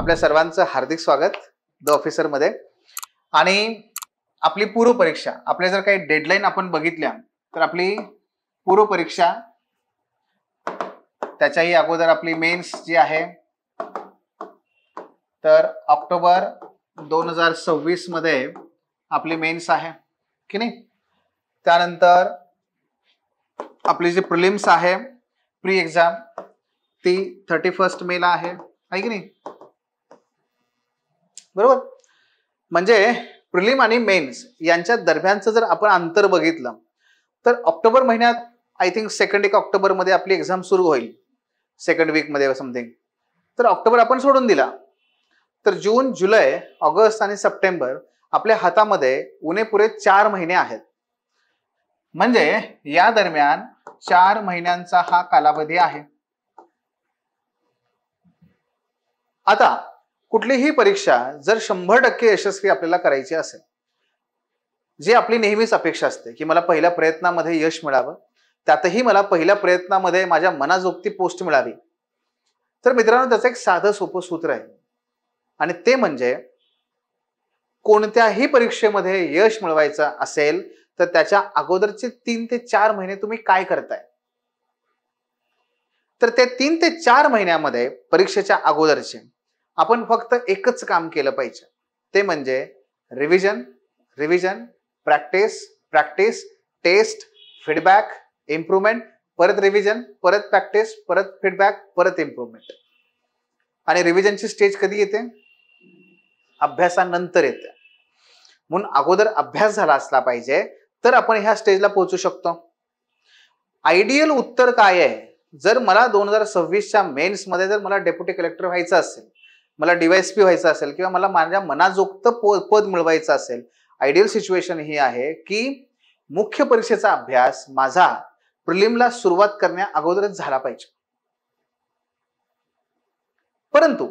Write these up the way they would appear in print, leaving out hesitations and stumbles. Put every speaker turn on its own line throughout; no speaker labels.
आपल्या सर्वांचं हार्दिक स्वागत द ऑफिसर मध्ये। आणि आपली पूर्व परीक्षा, आपल्या जर काही डेडलाईन आपण बघितल्या तर आपली पूर्व परीक्षा, त्याच्याही अगोदर आपली मेन्स जी आहे तर ऑक्टोबर 2026 मध्ये आपली मेन्स आहे की नाही। त्यानंतर आपली जी प्रिलिम्स आहे प्री एक्झाम ती 31 मे ला आहे की नाही, बरोबर। म्हणजे प्रिलिम आणि मेन्स यांच्या दरम्यानचं जर आपण अंतर बघितलं तर ऑक्टोबर महिन्यात I think second week October मध्ये आपली एक्झाम सुरू होईल, सेकंड वीक मध्ये समथिंग। तर ऑक्टोबर आपण सोडून दिला तर जून, जुलै, ऑगस्ट आणि सप्टेंबर आपल्या हातामध्ये उणे-पुरे 4 महिने आहेत। म्हणजे या दरम्यान 4 महिन्यांचा हा कालावधी आहे। आता कुठलीही परीक्षा जर 100% यशस्वी आपल्याला करायची असेल, जी आपली नेहमीच अपेक्षा असते की मला पहिल्या प्रयत्नामध्ये यश मिळावं, त्यातही मला पहिल्या प्रयत्नामध्ये माझ्या मनाजोगती पोस्ट मिळावी, तर मित्रांनो त्याचं एक साधं सोपं सूत्र आहे आणि ते म्हणजे कोणत्याही परीक्षेमध्ये यश मिळवायचं असेल तर त्याच्या अगोदरचे 3 ते 4 महिने तुम्ही काय करताय। तर ते 3 ते 4 महिन्यामध्ये परीक्षेच्या अगोदरचे आपण फक्त एकच काम केलं पाहिजे, ते म्हणजे revision, revision, practice, practice, test, feedback, improvement, परत रिव्हिजन, परत प्रॅक्टिस, परत फीडबॅक, परत इम्प्रूव्हमेंट। आणि रिव्हिजनची स्टेज कधी येते? अभ्यासानंतर येते। म्हणून अगोदर अभ्यास झाला असला पाहिजे तर आपण ह्या स्टेजला पोहोचू शकतो। आयडियल उत्तर काय आहे? जर मला 2026च्या मेन्स मध्ये जर मला डेप्युटी कलेक्टर व्हायचं असेल, मला डीवायएसपी व्हायचं असेल किंवा मला माझ्या मनाजोगतं पद मिळवायचं असेल, आयडियल सिच्युएशन ही आहे की मुख्य परीक्षेचा अभ्यास माझा प्रिलिमला सुरुवात करण्या अगोदरच झाला पाहिजे। परंतु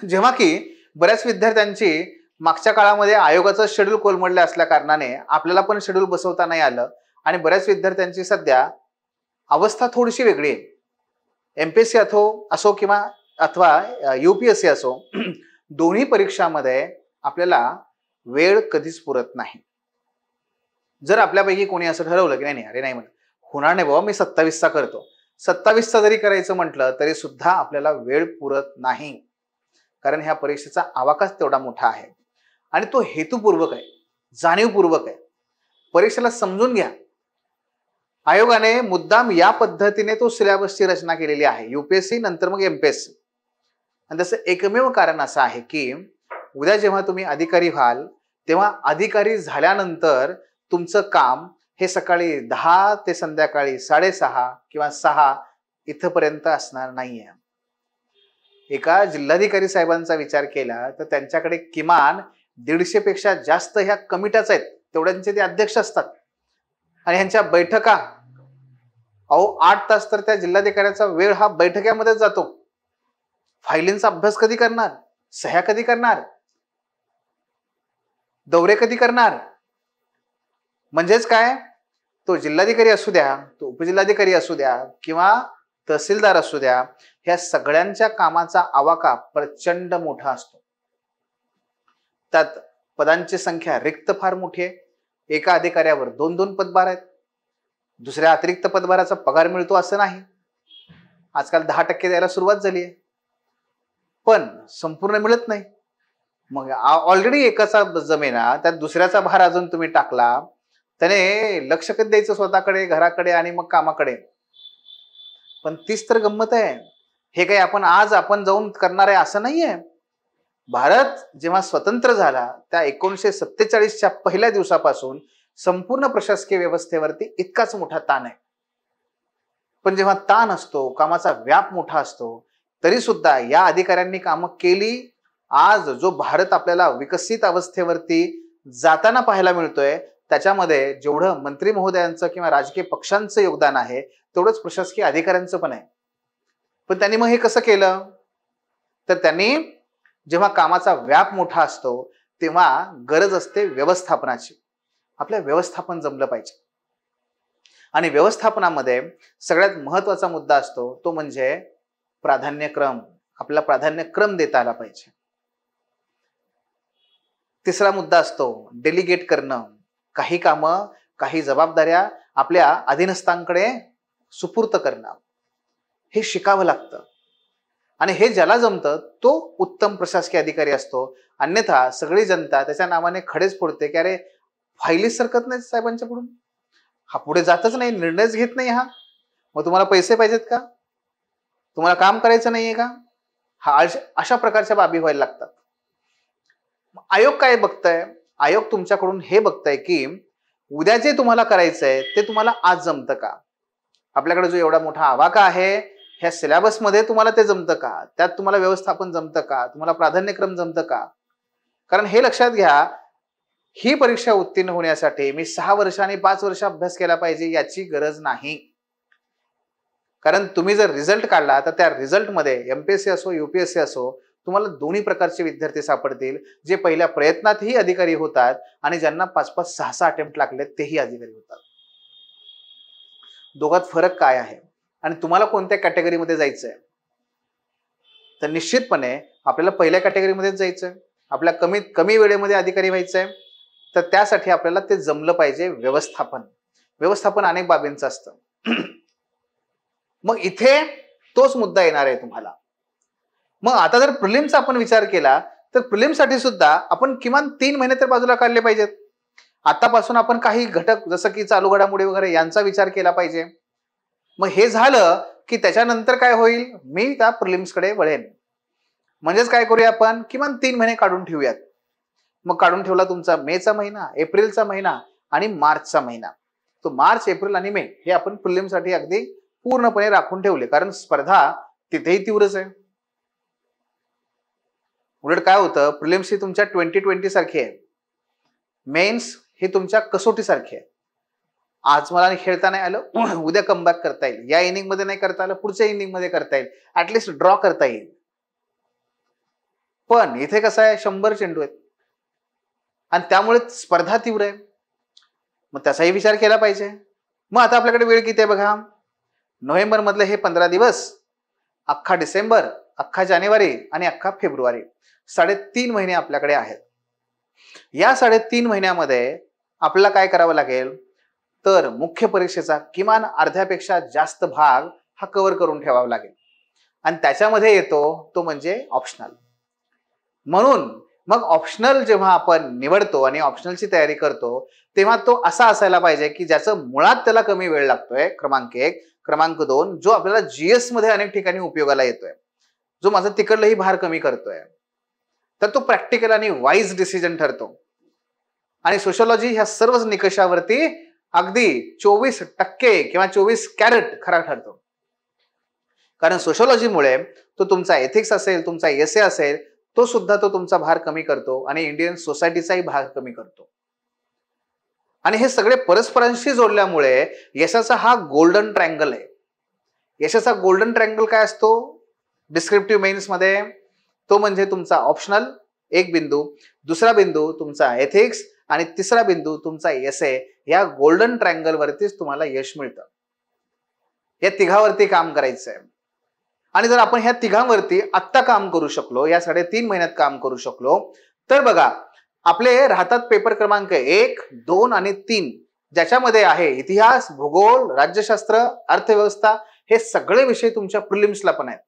जेव्हा की बऱ्याच विद्यार्थ्यांची मागच्या काळामध्ये आयोगाचं शेड्यूल कोलमडले असल्या कारणाने आपल्याला पण शेड्यूल बसवता नाही आलं आणि बऱ्याच विद्यार्थ्यांची सध्या अवस्था थोडीशी वेगळी आहे। एमपीएससी असो किंवा अथवा यूपीएससी असो, दोन्ही परीक्षांमध्ये आपल्याला वेळ कधीच पुरत नाही। जर आपल्यापैकी कोणी असं ठरवलं की नाही अरे नाही म्हणत होणार नाही बाबा, मी 27चा करतो, 27चा जरी करायचं म्हटलं तरी सुद्धा आपल्याला वेळ पुरत नाही, कारण ह्या परीक्षेचा आवाकाच तेवढा मोठा आहे आणि तो हेतुपूर्वक आहे, जाणीवपूर्वक आहे। परीक्षेला समजून घ्या। आयोगाने मुद्दाम या पद्धतीने तो सिलेबसची रचना केलेली आहे, यूपीएससी नंतर मग एमपीएससी। आणि त्याचं एकमेव कारण असं आहे की उद्या जेव्हा तुम्ही अधिकारी व्हाल तेव्हा अधिकारी झाल्यानंतर तुमचं काम हे सकाळी 10 ते संध्याकाळी 6:30 किंवा 6 इथपर्यंत असणार नाहीये। एका जिल्हाधिकारी साहेबांचा विचार केला तर त्यांच्याकडे किमान 150 पेक्षा जास्त ह्या कमिट्याच आहेत, तेवढ्यांचे ते अध्यक्ष असतात आणि ह्यांच्या बैठका 8 तास तर त्या जिल्हाधिकाऱ्याचा वेळ हा बैठक्यामध्येच जातो। फायलींचा अभ्यास कधी करणार, सह्या कधी करणार, दौरे कधी करणार? म्हणजेच काय, तो जिल्हाधिकारी असू द्या, तो उपजिल्हाधिकारी असू द्या किंवा तहसीलदार असू द्या, ह्या सगळ्यांच्या कामाचा आवाका प्रचंड मोठा असतो। त्यात पदांची संख्या रिक्त फार मोठी आहे। एका अधिकाऱ्यावर 2-2 पदभार आहेत। दुसऱ्या अतिरिक्त पदभाराचा पगार मिळतो असं नाही, आजकाल 10% द्यायला सुरुवात झाली आहे, पण संपूर्ण मिळत नाही। मग ऑलरेडी एकाचा जमेना त्यात दुसऱ्याचा भार अजून तुम्ही टाकला, त्याने लक्ष कधी द्यायचं स्वतःकडे, घराकडे आणि मग कामाकडे? पण तीच तर गंमत आहे। हे काही आपण जाऊन करणार आहे असं नाहीये। भारत जेव्हा स्वतंत्र झाला त्या 1947च्या पहिल्या दिवसापासून संपूर्ण प्रशासकीय व्यवस्थेवरती इतकाच मोठा ताण आहे। पण जेव्हा ताण असतो, कामाचा व्याप मोठा असतो, तरी सुद्धा या अधिकाऱ्यांनी कामं केली। आज जो भारत आपल्याला विकसित अवस्थेवरती जाताना पाहायला मिळतोय त्याच्यामध्ये जेवढं मंत्री महोदयांचं किंवा राजकीय पक्षांचं योगदान आहे तेवढंच प्रशासकीय अधिकाऱ्यांचं पण आहे। पण त्यांनी मग हे कसं केलं? तर त्यांनी जेव्हा कामाचा व्याप मोठा असतो तेव्हा गरज असते व्यवस्थापनाची। आपलं व्यवस्थापन जमलं पाहिजे आणि व्यवस्थापनामध्ये सगळ्यात महत्त्वाचा मुद्दा असतो तो म्हणजे प्राधान्यक्रम। आपल्याला प्राधान्यक्रम देता आला पाहिजे. तिसरा मुद्दा असतो डेलिगेट करणं. काही कामं, काही जबाबदाऱ्या आपल्या अधीनस्थांकडे सुपूर्त करणं, हे शिकावं लागतं. आणि हे ज्याला जमतं तो उत्तम प्रशासकीय अधिकारी असतो. अन्यथा सगळी जनता त्याच्या नावाने खडेच फोडते की अरे फाईलीच सरकत नाही साहेबांच्याकडून, हा पुढे जातच नाही, निर्णयच घेत नाही, हा मग तुम्हाला पैसे पाहिजेत का, तुम्हाला काम करायचं नाहीये का, हा अशा प्रकारच्या बाबी व्हायला लागतात. आयोग काय बघताय, आयोग तुमच्याकडून हे बघताय की उद्या जे तुम्हाला करायचंय ते तुम्हाला आज जमतं का, आपल्याकडे जो एवढा मोठा आवाका आहे ह्या सिलेबसमध्ये तुम्हाला ते जमतं का, त्यात तुम्हाला व्यवस्थापन जमतं का, तुम्हाला प्राधान्यक्रम जमतं का. कारण हे लक्षात घ्या, ही परीक्षा उत्तीर्ण होण्यासाठी मी 6 वर्ष आणि 5 वर्ष अभ्यास केला पाहिजे याची गरज नाही. कारण तुम्ही जर रिझल्ट काढला तर त्या रिझल्टमध्ये एमपीएससी असो यूपीएससी असो तुम्हाला दोन्ही प्रकारचे विद्यार्थी सापडतील, जे पहिल्या प्रयत्नातही अधिकारी होतात आणि ज्यांना 5-5, 6-6 अटेम्प्ट लागले तेही अधिकारी होतात. दोघात फरक काय आहे आणि तुम्हाला कोणत्या कॅटेगरीमध्ये जायचंय, तर निश्चितपणे आपल्याला पहिल्या कॅटेगरीमध्येच जायचंय, आपल्या कमीत कमी वेळेमध्ये अधिकारी व्हायचंय. तर त्यासाठी आपल्याला ते जमलं पाहिजे. व्यवस्थापन अनेक बाबींचं असतं. मग इथे तोच मुद्दा येणार आहे तुम्हाला. मग आता जर प्रिलिम्सचा आपण विचार केला तर प्रिलिम्ससाठी सुद्धा आपण किमान 3 महिने तर बाजूला काढले पाहिजेत. आतापासून आपण काही घटक जसं की चालू घडामोडी वगैरे यांचा विचार केला पाहिजे. मग हे झालं की त्याच्यानंतर काय होईल, मी त्या प्रिलिम्सकडे वळेन. म्हणजेच काय करूया, आपण किमान 3 महिने काढून ठेवूयात. मग काढून ठेवला तुमचा मेचा महिना, एप्रिलचा महिना आणि मार्चचा महिना. तो मार्च, एप्रिल आणि मे हे आपण प्रिलिम्ससाठी अगदी पूर्णपणे राखून ठेवले, कारण स्पर्धा तिथेही तीव्रच आहे. उलट काय होतं, प्रिलिम्स ही तुमच्या 2020 सारखी आहे, मेन्स हे तुमच्या कसोटी सारखी आहे. आज मला खेळता नाही आलं, उद्या कमबॅक करता येईल, या इनिंग मध्ये नाही करता आलं पुढच्या इनिंग मध्ये करता येईल, ऍटलिस्ट ड्रॉ करता येईल. पण इथे कसं आहे, 100 चेंडू आहेत आणि त्यामुळे स्पर्धा तीव्र आहे. मग त्याचाही विचार केला पाहिजे. मग आता आपल्याकडे वेळ किती आहे बघा, नोव्हेंबर मधले हे 15 दिवस, अख्खा डिसेंबर, अख्खा जानेवारी आणि अख्खा फेब्रुवारी, 3.5 महिने आपल्याकडे आहेत. या 3.5 महिन्यामध्ये आपल्याला काय करावं लागेल, तर मुख्य परीक्षेचा किमान अर्ध्यापेक्षा जास्त भाग हा कव्हर करून ठेवावा लागेल. आणि त्याच्यामध्ये येतो तो म्हणजे ऑप्शनल. म्हणून मग ऑप्शनल जेव्हा आपण निवडतो आणि ऑप्शनलची तयारी करतो तेव्हा तो असा असायला पाहिजे की ज्याचं मुळात त्याला कमी वेळ लागतोय, क्रमांक 1. क्रमांक 2, जो आपल्याला जीएस मध्ये अनेक ठिकाणी उपयोगाला येतोय, जो माझं तिकडलंही भार कमी करतोय, तर तो प्रॅक्टिकल आणि वाईज डिसिजन ठरतो. आणि सोशॉलॉजी ह्या सर्वच निकषावरती अगदी 24% किंवा 24 कॅरेट खरा ठरतो. कारण सोशॉलॉजीमुळे तो तुमचा एथिक्स असेल, तुमचा एसे असेल, तो सुद्धा तो तुमचा भार कमी करतो आणि इंडियन सोसायटीचाही भार कमी करतो. आणि हे सगळे परस्परांशी जोडल्यामुळे यशाचा हा गोल्डन ट्रायंगल आहे. यशाचा गोल्डन ट्रायंगल काय असतो डिस्क्रिप्टिव्ह मेन्स मध्ये, तो म्हणजे तुमचा ऑप्शनल 1 बिंदू, दुसरा बिंदू तुमचा एथिक्स आणि तिसरा बिंदू तुमचा एसे. या गोल्डन ट्रायंगल वरतीच तुम्हाला यश मिळतं. या तिघावरती काम करायचंय. आणि जर आपण ह्या तिघांवरती आत्ता काम करू शकलो, या 3.5 महिन्यात काम करू शकलो, तर बघा आपले राहतात पेपर क्रमांक 1, 2 आणि 3, ज्याच्यामध्ये आहे इतिहास, भूगोल, राज्यशास्त्र, अर्थव्यवस्था, हे सगळे विषय तुमच्या प्रिलिम्सला पण आहेत.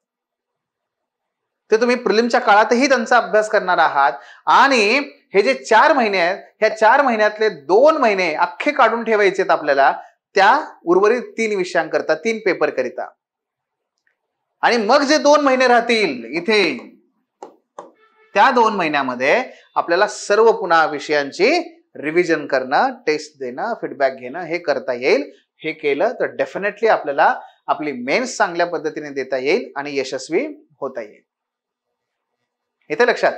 ते तुम्ही प्रिलिम्सच्या काळातही त्यांचा अभ्यास करणार आहात. आणि हे जे 4 महिने आहेत, ह्या 4 महिन्यातले 2 महिने अख्खे काढून ठेवायचे आपल्याला त्या उर्वरित 3 विषयांकरता, 3 पेपर करिता. आणि मग जे 2 महिने राहतील इथे, त्या 2 महिन्यामध्ये आपल्याला सर्व पुन्हा विषयांची रिव्हिजन करणं, टेस्ट देणं, फीडबॅक घेणं हे करता येईल. हे केलं तर डेफिनेटली आपल्याला आपली मेन्स चांगल्या पद्धतीने देता येईल आणि यशस्वी होता येईल. इथे लक्षात,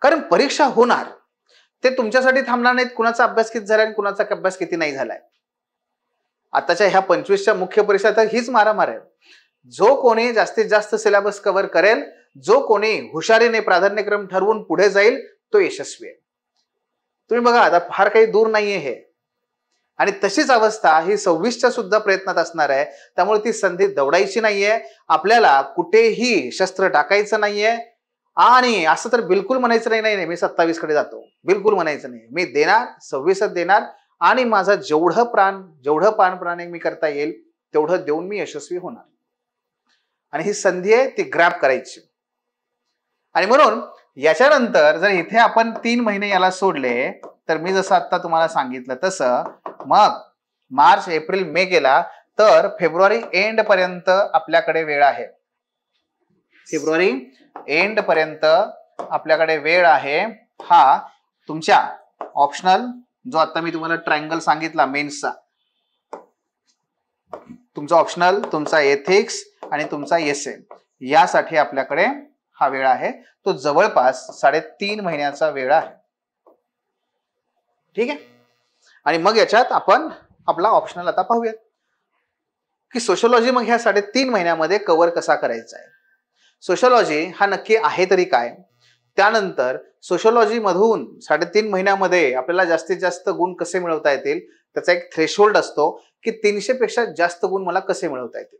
कारण परीक्षा होणार, ते तुमच्यासाठी थांबणार नाहीत कुणाचा अभ्यास किती झालाय आणि कुणाचा अभ्यास किती नाही झालाय. आताच्या ह्या 25च्या मुख्य परीक्षा तर हीच मारामार आहे. जो कोणी जास्तीत जास्त सिलेबस कव्हर करेल, जो कोणी हुशारीने प्राधान्यक्रम ठरवून पुढे जाईल, तो यशस्वी आहे. तुम्ही बघा आता फार काही दूर नाहीये हे. आणि तशीच अवस्था ही 26च्या सुद्धा प्रयत्नात असणार आहे. त्यामुळे ती संधी दवडायची नाहीये. आपल्याला कुठेही शस्त्र टाकायचं नाहीये आणि असं तर बिलकुल म्हणायचं नाही मी 27 कडे जातो, बिलकुल म्हणायचं नाही. मी देणार, 26च देणार आणि माझा जेवढं प्राण मी करता येईल तेवढं देऊन मी यशस्वी होणार. आणि ही संधी आहे ती ग्रॅब करायची. आणि म्हणून याच्यानंतर जर इथे आपण 3 महिने याला सोडले तर मी जसं आता तुम्हाला सांगितलं तसं मग मार्च एप्रिल मे गेला तर फेब्रुवारी एंड पर्यंत आपल्याकडे वेळ आहे. फेब्रुवारी एंड पर्यंत आपल्याकडे वेळ आहे. हा तुमच्या ऑप्शनल जो आता मी तुम्हाला ट्रायंगल सांगितला मेन्सचा, तुमचा ऑप्शनल, तुमचा एथिक्स आणि तुमचा एसे, यासाठी आपल्याकडे हा वेळ आहे. तो जवळपास 3.5 महिन्याचा वेळ आहे. ठीक आहे. आणि मग याच्यात आपण आपला ऑप्शनल आता पाहूयात की सोशोलॉजी मग ह्या 3.5 महिन्यामध्ये कव्हर कसा करायचा आहे. सोशोलॉजी हा नक्की आहे तरी काय, त्यानंतर सोशोलॉजी मधून 3.5 महिन्यामध्ये आपल्याला जास्तीत जास्त गुण कसे मिळवता येतील, त्याचा एक थ्रेशोल्ड असतो की 300 पेक्षा जास्त गुण मला कसे मिळवता येतील.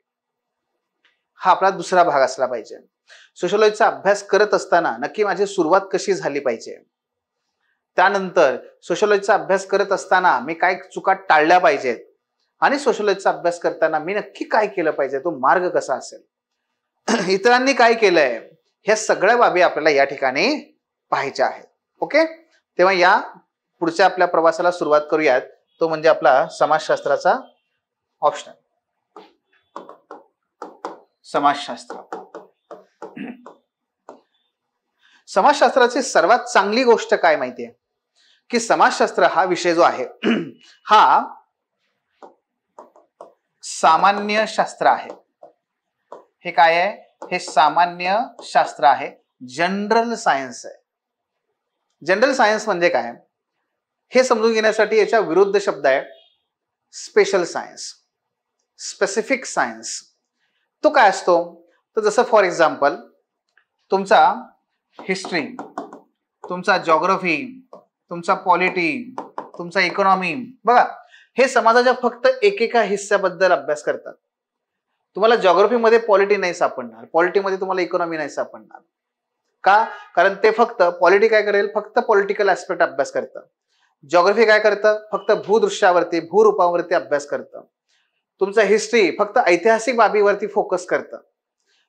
हा आपला दुसरा भाग असला पाहिजे. सोशोलॉजीचा अभ्यास करत असताना नक्की माझी सुरुवात कशी झाली पाहिजे, त्यानंतर सोशोलॉजीचा अभ्यास करत असताना मी काय चुका टाळल्या पाहिजेत आणि सोशोलॉजीचा अभ्यास करताना मी नक्की काय केलं पाहिजे, तो मार्ग कसा असेल, इतरांनी काय केलंय, ह्या सगळ्या बाबी आपल्याला या ठिकाणी पाहायच्या आहेत. ओके. तेव्हा या पुढच्या आपल्या प्रवासाला सुरुवात करूयात. तो म्हणजे आपला समाजशास्त्राचा ऑप्शनल. समाजशास्त्र. समाजशास्त्राची सर्वात चांगली गोष्ट काय माहितीये की समाजशास्त्र हा विषय जो आहे हा सामान्य शास्त्र आहे. हे काय आहे, हे सामान्य शास्त्र आहे, जनरल सायन्स आहे. जनरल सायन्स म्हणजे काय हे समजून घेण्यासाठी याच्या विरुद्ध शब्द आहे स्पेशल सायन्स, स्पेसिफिक सायन्स. तो काय असतो तर जसं फॉर एक्झाम्पल तुमचा हिस्ट्री, तुमचा जॉग्राफी, तुमचा पॉलिटी, तुमचा इकॉनॉमी, बघा हे समाजाच्या फक्त एकेका हिस्स्याबद्दल अभ्यास करतात. तुम्हाला जॉग्राफीमध्ये पॉलिटी नाही सापडणार, पॉलिटीमध्ये तुम्हाला इकॉनॉमी नाही सापडणार. का? कारण ते फक्त पॉलिटी काय करेल, फक्त पॉलिटिकल ऍस्पेक्ट अभ्यास करतं. जॉग्राफी काय करतं, फक्त भूदृश्यावरती, भूरूपावरती अभ्यास करतं. तुमचं हिस्ट्री फक्त ऐतिहासिक बाबीवरती फोकस करतं.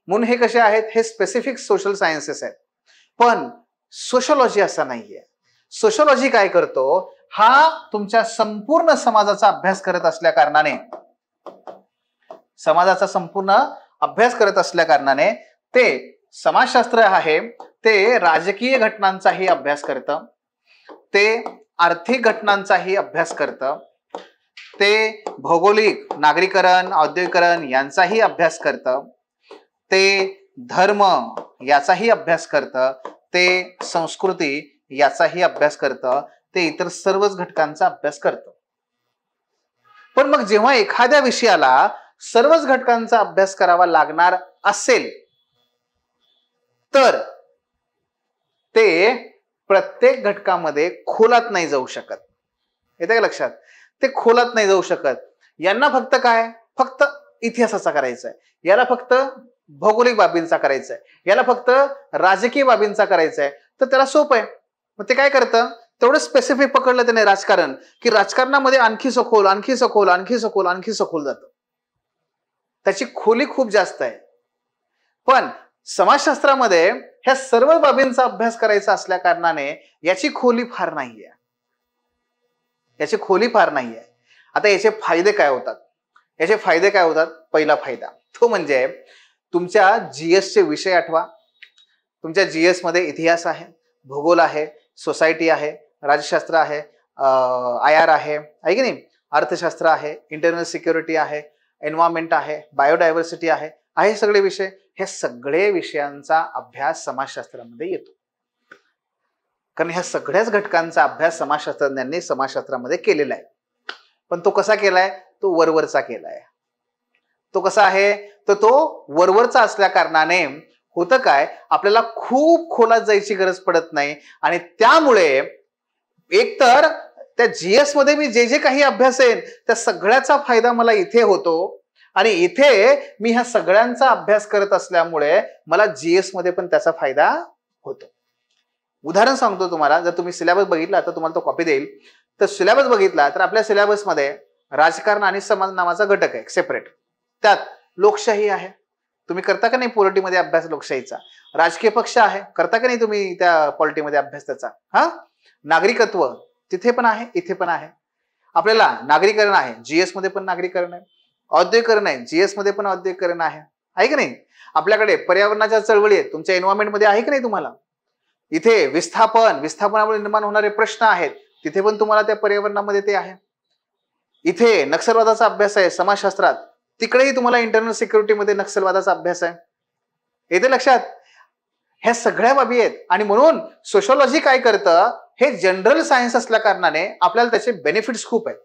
म्हणून हे कसे आहेत, हे स्पेसिफिक सोशल सायन्सेस आहेत. पण सोशोलॉजी असा नाहीये. सोशोलॉजी काय करतो, हा तुमच्या संपूर्ण समाजाचा अभ्यास करत असल्या कारणाने, समाजाचा संपूर्ण अभ्यास करत असल्या कारणाने ते समाजशास्त्र आहे ते राजकीय घटनांचाही अभ्यास करतं, ते आर्थिक घटनांचाही अभ्यास करतं, ते भौगोलिक, नागरीकरण, औद्योगिकरण यांचाही अभ्यास करतं, ते धर्म याचाही अभ्यास करतं, ते संस्कृती याचाही अभ्यास करतं, ते इतर सर्वच घटकांचा अभ्यास करतं. पण मग जेव्हा एखाद्या विषयाला सर्वच घटकांचा अभ्यास करावा लागणार असेल तर ते प्रत्येक घटकामध्ये खोलात नाही जाऊ शकत. येते का लक्षात? ते खोलात नाही जाऊ शकत. यांना फक्त काय, फक्त इतिहासाचा करायचा आहे, याला फक्त भौगोलिक बाबींचा करायचा आहे, याला फक्त राजकीय बाबींचा करायचा आहे, तर त्याला सोपं आहे. मग ते काय करतं, तेवढं स्पेसिफिक पकडलं त्याने राजकारण, की राजकारणामध्ये आणखी सखोल आणखी सखोल आणखी सखोल आणखी सखोल जातं. त्याची खोली खूप जास्त आहे. पण समाजशास्त्रामध्ये ह्या सर्व बाबींचा अभ्यास करायचा असल्या कारणाने याची खोली फार नाहीये, याची खोली फार नाहीये. आता याचे फायदे काय होतात, याचे फायदे काय होतात? पहिला फायदा तो म्हणजे तुमच्या जीएस चे विषय आठवा. तुमच्या जीएस मध्ये इतिहास आहे, भूगोल आहे, सोसायटी आहे, राज्यशास्त्र आहे, IR आहे की नाही, अर्थशास्त्र आहे, इंटरनल सिक्युरिटी आहे, एन्व्हायरमेंट आहे, बायोडायव्हर्सिटी आहे, हे सगळे विषय, ह्या सगळे विषयांचा अभ्यास समाजशास्त्रामध्ये येतो. कारण ह्या सगळ्याच घटकांचा अभ्यास समाजशास्त्रज्ञांनी समाजशास्त्रामध्ये केलेला आहे. पण तो कसा केलाय, तो वरवरचा केलाय. तो कसा आहे, तर तो वरवरचा असल्या कारणाने होतं काय, आपल्याला खूप खोलात जायची गरज पडत नाही आणि त्यामुळे एकतर त्या जीएस मध्ये मी जे जे काही अभ्यास आहे त्या सगळ्याचा फायदा मला इथे होतो आणि इथे मी ह्या सगळ्यांचा अभ्यास करत असल्यामुळे मला जीएस मध्ये पण त्याचा फायदा होतो. उदाहरण सांगतो तुम्हाला, जर तुम्ही सिलेबस बघितला तर तुम्हाला तो कॉपी देईल. तर सिलेबस बघितला तर आपल्या सिलेबसमध्ये राजकारण आणि समाज नावाचा घटक आहे सेपरेट. त्यात लोकशाही आहे. तुम्ही करता का नाही पॉलिटीमध्ये अभ्यास लोकशाहीचा? राजकीय पक्ष आहे, करता का नाही तुम्ही त्या पॉलिटीमध्ये अभ्यास त्याचा? नागरिकत्व तिथे पण आहे, इथे पण आहे. आपल्याला नागरीकरण आहे, जीएस मध्ये पण नागरीकरण आहे. औद्योगिकरण आहे, जीएस मध्ये पण औद्योगिकरण आहे की नाही? आपल्याकडे पर्यावरणाच्या चळवळी आहेत, तुमच्या एन्व्हायरमेंट मध्ये आहे की नाही तुम्हाला? इथे विस्थापनामुळे निर्माण होणारे प्रश्न आहेत, तिथे पण तुम्हाला त्या पर्यावरणामध्ये ते आहे. इथे नक्षलवादाचा अभ्यास आहे समाजशास्त्रात, तिकडेही तुम्हाला इंटरनल सिक्युरिटीमध्ये नक्षलवादाचा अभ्यास आहे. येते लक्षात? ह्या सगळ्या बाबी आहेत. आणि म्हणून सोशोलॉजी काय करतं, हे जनरल सायन्स असल्या कारणाने आपल्याला त्याचे बेनिफिट्स खूप आहेत.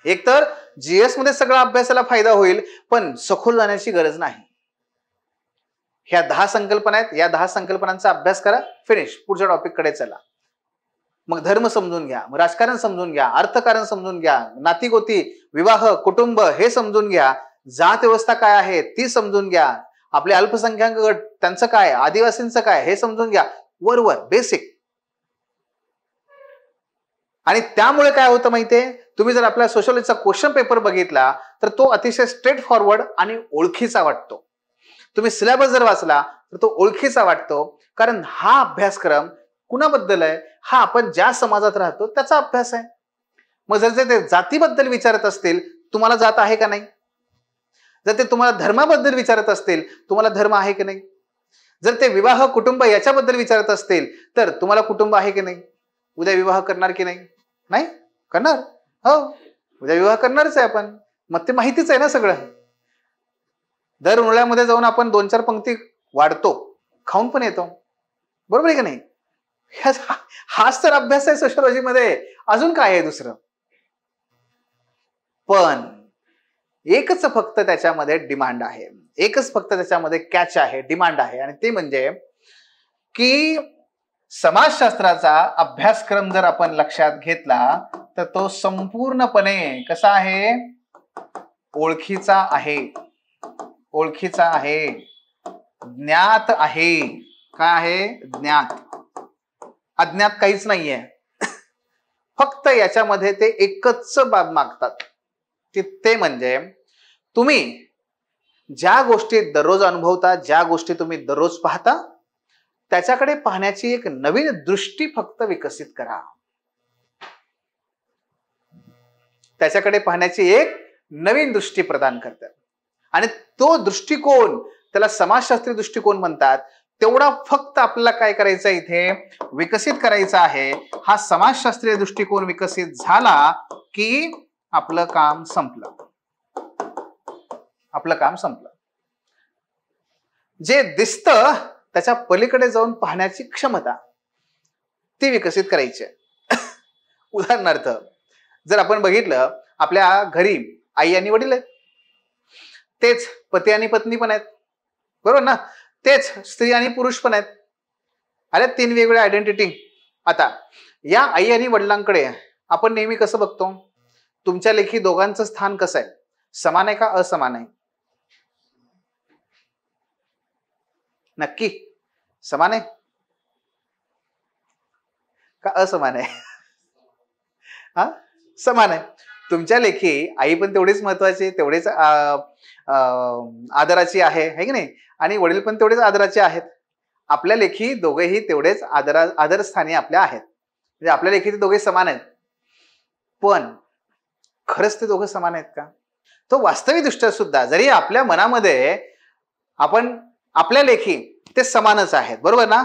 एकतर जीएस मध्ये सगळा अभ्यासाला फायदा होईल, पण सखोल जाण्याची गरज नाही. ह्या 10 संकल्पना आहेत, या 10 संकल्पनांचा अभ्यास करा, फिनिश. पुढच्या टॉपिक कडे चला. मग धर्म समजून घ्या, मग राजकारण समजून घ्या, अर्थकारण समजून घ्या, नातीगोती, विवाह, कुटुंब हे समजून घ्या, जात व्यवस्था काय आहे ती समजून घ्या, आपले अल्पसंख्याक गट त्यांचं काय, आदिवासींचं काय हे समजून घ्या. वरवर बेसिक. आणि त्यामुळे काय होतं माहितीये, तुम्ही जर आपल्या सोशलॉजीचा क्वेश्चन पेपर बघितला तर तो अतिशय स्ट्रेट फॉरवर्ड आणि ओळखीचा वाटतो. तुम्ही सिलेबस जर वाचला तर तो ओळखीचा वाटतो, कारण हा अभ्यासक्रम कुणाबद्दल आहे? हा आपण ज्या समाजात राहतो त्याचा अभ्यास आहे. मग जर ते जातीबद्दल विचारत असतील, तुम्हाला जात आहे का नाही? जर ते तुम्हाला धर्माबद्दल विचारत असतील, तुम्हाला धर्म आहे की नाही? जर ते विवाह कुटुंब याच्याबद्दल विचारत असतील तर तुम्हाला कुटुंब आहे की नाही? उद्या विवाह करणार की नाही? नाही करणार? हो, उद्या विवाह करणारच आहे आपण. मग ते माहितीच आहे ना सगळं. दर उन्हाळ्यामध्ये जाऊन आपण 2-4 पंक्ती वाढतो, खाऊन पण येतो. बरोबर आहे की नाही? हाच तर अभ्यास आहे सोशलॉजी मध्ये. अजून काय आहे दुसरं? पण एकच फक्त त्याच्यामध्ये डिमांड आहे, एकच फक्त त्याच्यामध्ये कॅच आहे, डिमांड आहे, आणि ते म्हणजे की समाजशास्त्राचा अभ्यासक्रम जर आपण लक्षात घेतला तर तो संपूर्णपणे कसा आहे? ओळखीचा आहे. ओळखीचा आहे, ज्ञात आहे. काय आहे? ज्ञात. अज्ञात काहीच नाहीये. फक्त याच्यामध्ये ते एकच बाब मागतात, ते म्हणजे तुम्ही ज्या गोष्टी दररोज अनुभवता, ज्या गोष्टी तुम्ही दररोज पाहता, त्याच्याकडे पाहण्याची एक नवीन दृष्टी फक्त विकसित करा. त्याच्याकडे पाहण्याची एक नवीन दृष्टी प्रदान करतात. आणि तो दृष्टिकोन, त्याला समाजशास्त्रीय दृष्टिकोन म्हणतात, तेवढा फक्त आपल्याला काय करायचं इथे विकसित करायचा आहे. हा समाजशास्त्रीय दृष्टिकोन विकसित झाला की आपलं काम संपलं. आपलं काम संपलं. जे दिसतं त्याच्या पलीकडे जाऊन पाहण्याची क्षमता ती विकसित करायची. उदाहरणार्थ जर आपण बघितलं, आपल्या घरी आई आणि वडील आहेत, तेच पती आणि पत्नी पण आहेत, बरोबर ना? तेच स्त्री आणि पुरुष पण आहेत. अरे 3 वेगवेगळ्या आयडेंटिटी. आता या आई आणि वडिलांकडे आपण नेहमी कसं बघतो? तुमच्या लेखी दोघांचं स्थान कसं आहे? समान आहे का असमान आहे? नक्की समान आहे का असमान आहे? समान आहे. तुमच्या लेखी आई पण तेवढीच महत्वाची, तेवढीच आदराची आहे की नाही? आणि वडील पण तेवढेच आदराचे आहेत. आपल्या लेखी दोघेही तेवढेच आदरस्थानी आपल्या आहेत. म्हणजे आपल्या लेखी ते दोघे समान आहेत. पण खरंच ते दोघं समान आहेत का? तो वास्तविक दृष्ट्या सुद्धा जरी आपल्या मनामध्ये आपण आपल्या लेखी ते समानच आहेत, बरोबर ना?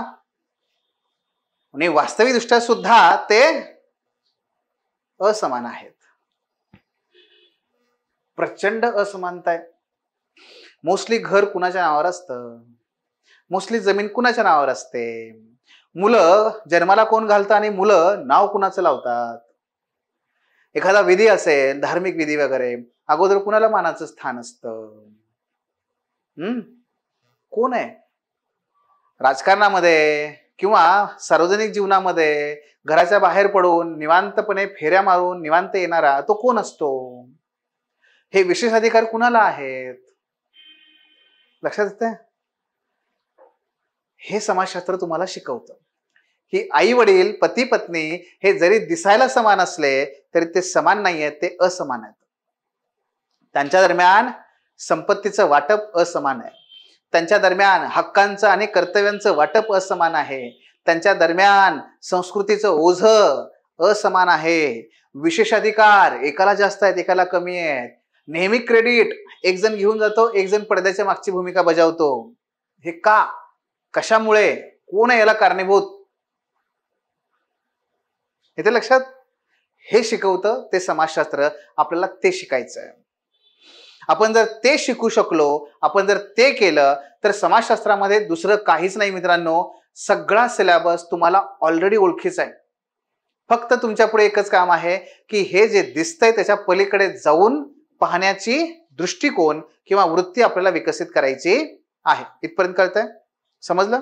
आणि वास्तविक दृष्ट्या सुद्धा ते असमान आहेत. प्रचंड असमानता आहे. मोस्टली घर कुणाच्या नावावर असतं, मोस्टली जमीन कुणाच्या नावावर असते, मुलं जन्माला कोण घालतं आणि मुलं नाव कुणाचं लावतात. एखादा विधी असेल, धार्मिक विधी वगैरे, अगोदर कुणाला मानाचं स्थान असतं? कोण आहे? राजकारणामध्ये किंवा सार्वजनिक जीवनामध्ये घराच्या बाहेर पडून निवांतपणे फेऱ्या मारून निवांत येणारा तो कोण असतो? हे विशेष अधिकार कुणाला आहेत? लक्षात येतंय? हे समाजशास्त्र तुम्हाला शिकवतं की आई वडील पती पत्नी हे जरी दिसायला समान असले तरी ते समान नाही आहेत, ते असमान आहेत. त्यांच्या दरम्यान संपत्तीचं वाटप असमान आहे. त्यांच्या दरम्यान हक्कांचं आणि कर्तव्यांचं वाटप असमान आहे. त्यांच्या दरम्यान संस्कृतीचं ओझं असमान आहे. विशेषाधिकार एकाला जास्त आहेत, एकाला कमी आहेत. नेहमी क्रेडिट एक जण घेऊन जातो, एक जण पडद्याच्या मागची भूमिका बजावतो. हे का? कशामुळे? कोण आहे याला कारणीभूत? येते लक्षात? हे शिकवतं ते समाजशास्त्र. आपल्याला ते शिकायचं आहे. आपण जर ते शिकू शकलो, आपण जर ते केलं तर समाजशास्त्रामध्ये दुसरं काहीच नाही मित्रांनो. सगळा सिलेबस तुम्हाला ऑलरेडी ओळखीचा आहे. फक्त तुमच्या पुढे एकच काम आहे की हे जे दिसतंय त्याच्या पलीकडे जाऊन पाहण्याची दृष्टिकोन किंवा वृत्ती आपल्याला विकसित करायची आहे. इथपर्यंत कळतंय? समजलं?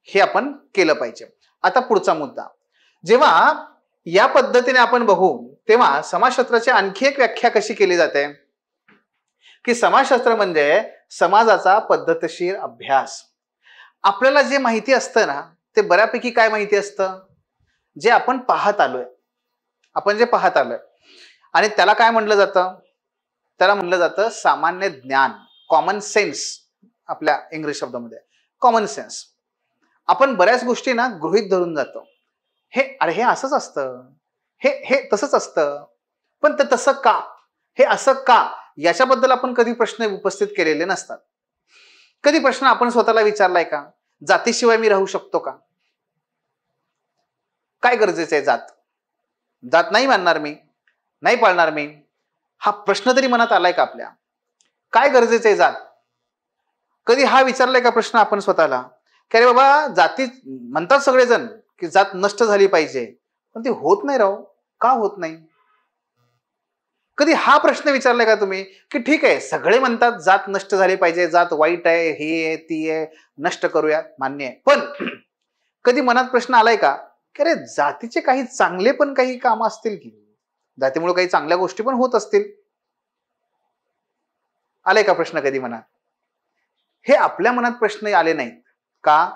हे आपण केलं पाहिजे. आता पुढचा मुद्दा. जेव्हा या पद्धतीने आपण बघू तेव्हा समाजशास्त्राची आणखी एक व्याख्या कशी केली जाते की समाजशास्त्र म्हणजे समाजाचा पद्धतशीर अभ्यास. आपल्याला जे माहिती असतं ना ते बऱ्यापैकी काय माहिती असतं? जे आपण पाहत आलोय. आपण जे पाहत आलोय आणि त्याला काय म्हणलं जातं? त्याला म्हणलं जातं सामान्य ज्ञान, कॉमन सेन्स. आपल्या इंग्रजी शब्दामध्ये कॉमन सेन्स. आपण बऱ्याच गोष्टी ना गृहीत धरून जातो. हे असंच असतं, हे तसंच असतं, पण ते तसं का? हे असं का? याच्याबद्दल आपण कधी प्रश्न उपस्थित केलेले नसतात. कधी प्रश्न आपण स्वतःला विचारलाय का? जातीशिवाय मी राहू शकतो का? काय गरजेचं आहे जात? जात नाही मानणार मी, नाही पाळणार मी. हा प्रश्न तरी मनात आलाय का आपल्या? काय गरजेचं आहे जात? कधी हा विचारलाय का प्रश्न आपण स्वतःला की अरे बाबा जाती म्हणतात सगळेजण की जात नष्ट झाली पाहिजे, पण ती होत नाही राव. का होत नाही? कधी हा प्रश्न विचारलाय का तुम्ही की ठीक आहे सगळे म्हणतात जात नष्ट झाली पाहिजे, जात वाईट आहे, ही आहे, ती आहे, नष्ट करूया, मान्य आहे, पण कधी मनात प्रश्न आलाय का की अरे जातीचे काही चांगले पण काही काम असतील की जातीमुळे काही चांगल्या गोष्टी पण होत असतील? आलाय का प्रश्न कधी मनात? हे आपल्या मनात प्रश्न आले नाहीत का?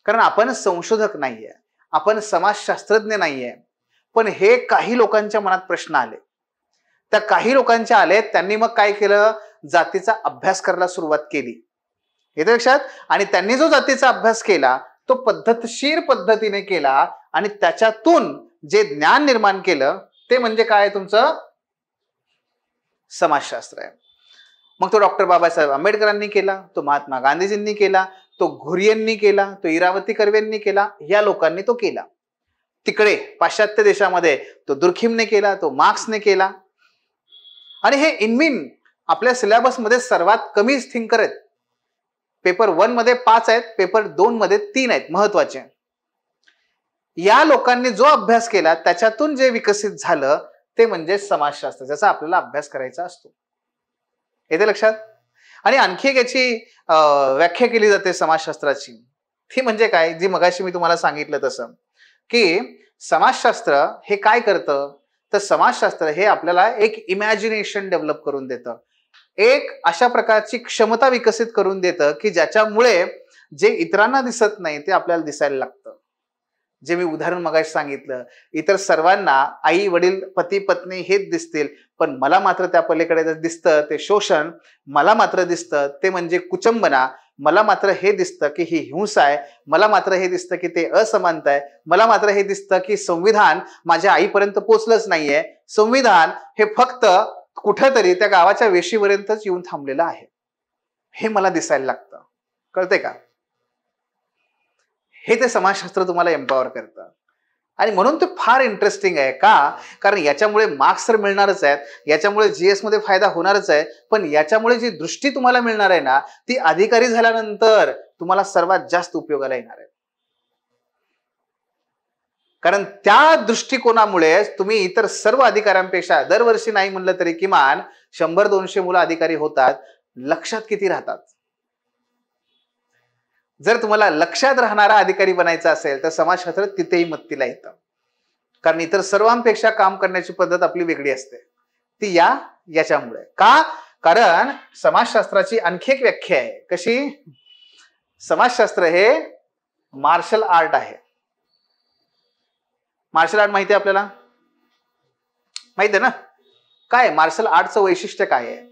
कारण आपण संशोधक नाहीये, आपण समाजशास्त्रज्ञ नाहीये. पण हे काही लोकांच्या मनात प्रश्न आले. त्या काही लोकांच्या आले, त्यांनी मग काय केलं? जातीचा अभ्यास करायला सुरुवात केली. येते लक्षात? आणि त्यांनी जो जातीचा अभ्यास केला तो पद्धतशीर पद्धतीने केला आणि त्याच्यातून जे ज्ञान निर्माण केलं ते म्हणजे काय? तुमचं समाजशास्त्र आहे. मग तो डॉक्टर बाबासाहेब आंबेडकरांनी केला, तो महात्मा गांधीजींनी केला, तो घुरियांनी केला, तो इरावती कर्वेंनी केला, या लोकांनी तो केला. तिकडे पाश्चात्य देशामध्ये तो दुर्खिमने केला, तो मार्क्सने केला. आणि हे इनमीन आपल्या सिलेबस मध्ये सर्वात कमी थिंकर आहेत. पेपर 1 मध्ये 5 आहेत, पेपर 2 मध्ये 3 आहेत महत्वाचे. या लोकांनी जो अभ्यास केला त्याच्यातून जे विकसित झालं ते म्हणजे समाजशास्त्र, ज्याचा आपल्याला अभ्यास करायचा असतो. येते लक्षात? आणि आणखी एक याची व्याख्या केली जाते समाजशास्त्राची. ती म्हणजे काय? जी मगाशी मी तुम्हाला सांगितलं तसं की समाजशास्त्र हे काय करतं? तर समाजशास्त्र हे आपल्याला एक इमॅजिनेशन डेव्हलप करून देतं. एक अशा प्रकारची क्षमता विकसित करून देतं की ज्याच्यामुळे जे इतरांना दिसत नाही ते आपल्याला दिसायला लागतं. जे मी उदाहरण मगाशी सांगितलं, इतर सर्वांना आई वडील पती पत्नी हेच दिसतील, पण मला मात्र त्या पलीकडे दिसतं ते शोषण, मला मात्र दिसतं ते म्हणजे कुचंबना, मला मात्र हे दिसतं की ही हिंसा आहे, मला मात्र हे दिसतं की ते असमानता आहे, मला मात्र हे दिसतं की संविधान माझ्या आईपर्यंत पोचलंच नाहीये, संविधान हे फक्त कुठेतरी त्या गावाच्या वेशीपर्यंतच येऊन थांबलेलं आहे, हे मला दिसायला लागतं. कळतंय का? हे ते समाजशास्त्र तुम्हाला एम्पॉवर करतं. आणि म्हणून ते फार इंटरेस्टिंग आहे. का? कारण याच्यामुळे मार्क्स तर मिळणारच आहेत, याच्यामुळे जीएस मध्ये फायदा होणारच आहे, पण याच्यामुळे जी दृष्टी तुम्हाला मिळणार आहे ना ती अधिकारी झाल्यानंतर तुम्हाला सर्वात जास्त उपयोगाला येणार आहे. कारण त्या दृष्टिकोनामुळे तुम्ही इतर सर्व अधिकाऱ्यांपेक्षा दरवर्षी नाही म्हणलं तरी किमान 100-200 मुलं अधिकारी होतात. लक्षात किती राहतात? जर तुम्हाला लक्षात राहणारा अधिकारी बनायचा असेल तर समाजशास्त्र तिथेही मदतीला येतं. कारण इतर सर्वांपेक्षा काम करण्याची पद्धत आपली वेगळी असते. ती याच्यामुळे का? कारण समाजशास्त्राची आणखी एक व्याख्या आहे. कशी? समाजशास्त्र हे मार्शल आर्ट आहे. मार्शल आर्ट माहिती आहे आपल्याला? माहिती आहे ना? काय मार्शल आर्टचं वैशिष्ट्य काय आहे?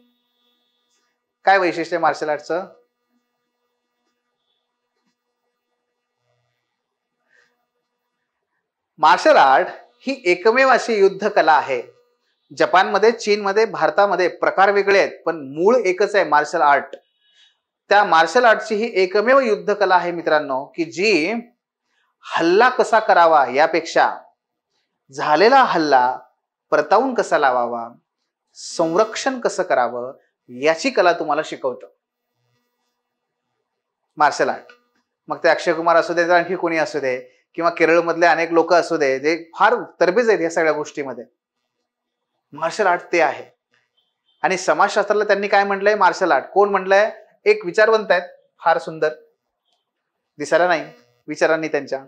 काय वैशिष्ट्य आहे मार्शल आर्टचं? मार्शल आर्ट ही एकमेव अशी युद्ध कला आहे. जपानमध्ये, चीनमध्ये, भारतामध्ये प्रकार वेगळे आहेत, पण मूळ एकच आहे मार्शल आर्ट. त्या मार्शल आर्टची ही एकमेव युद्ध कला आहे मित्रांनो, की जी हल्ला कसा करावा यापेक्षा झालेला हल्ला परतावून कसा लावावा, संरक्षण कसं करावं याची कला तुम्हाला शिकवतं मार्शल आर्ट. मग ते अक्षय कुमार असू दे, आणखी कोणी असू दे, किंवा केरळमधले अनेक लोक असू दे, जे फार तरबेज आहेत या सगळ्या गोष्टीमध्ये. मार्शल आर्ट ते आहे. आणि समाजशास्त्राला त्यांनी काय म्हटलंय? Martial art. कोण म्हटलंय? एक विचारवंत आहेत, फार सुंदर, दिसायला नाही, विचारांनी त्यांच्या,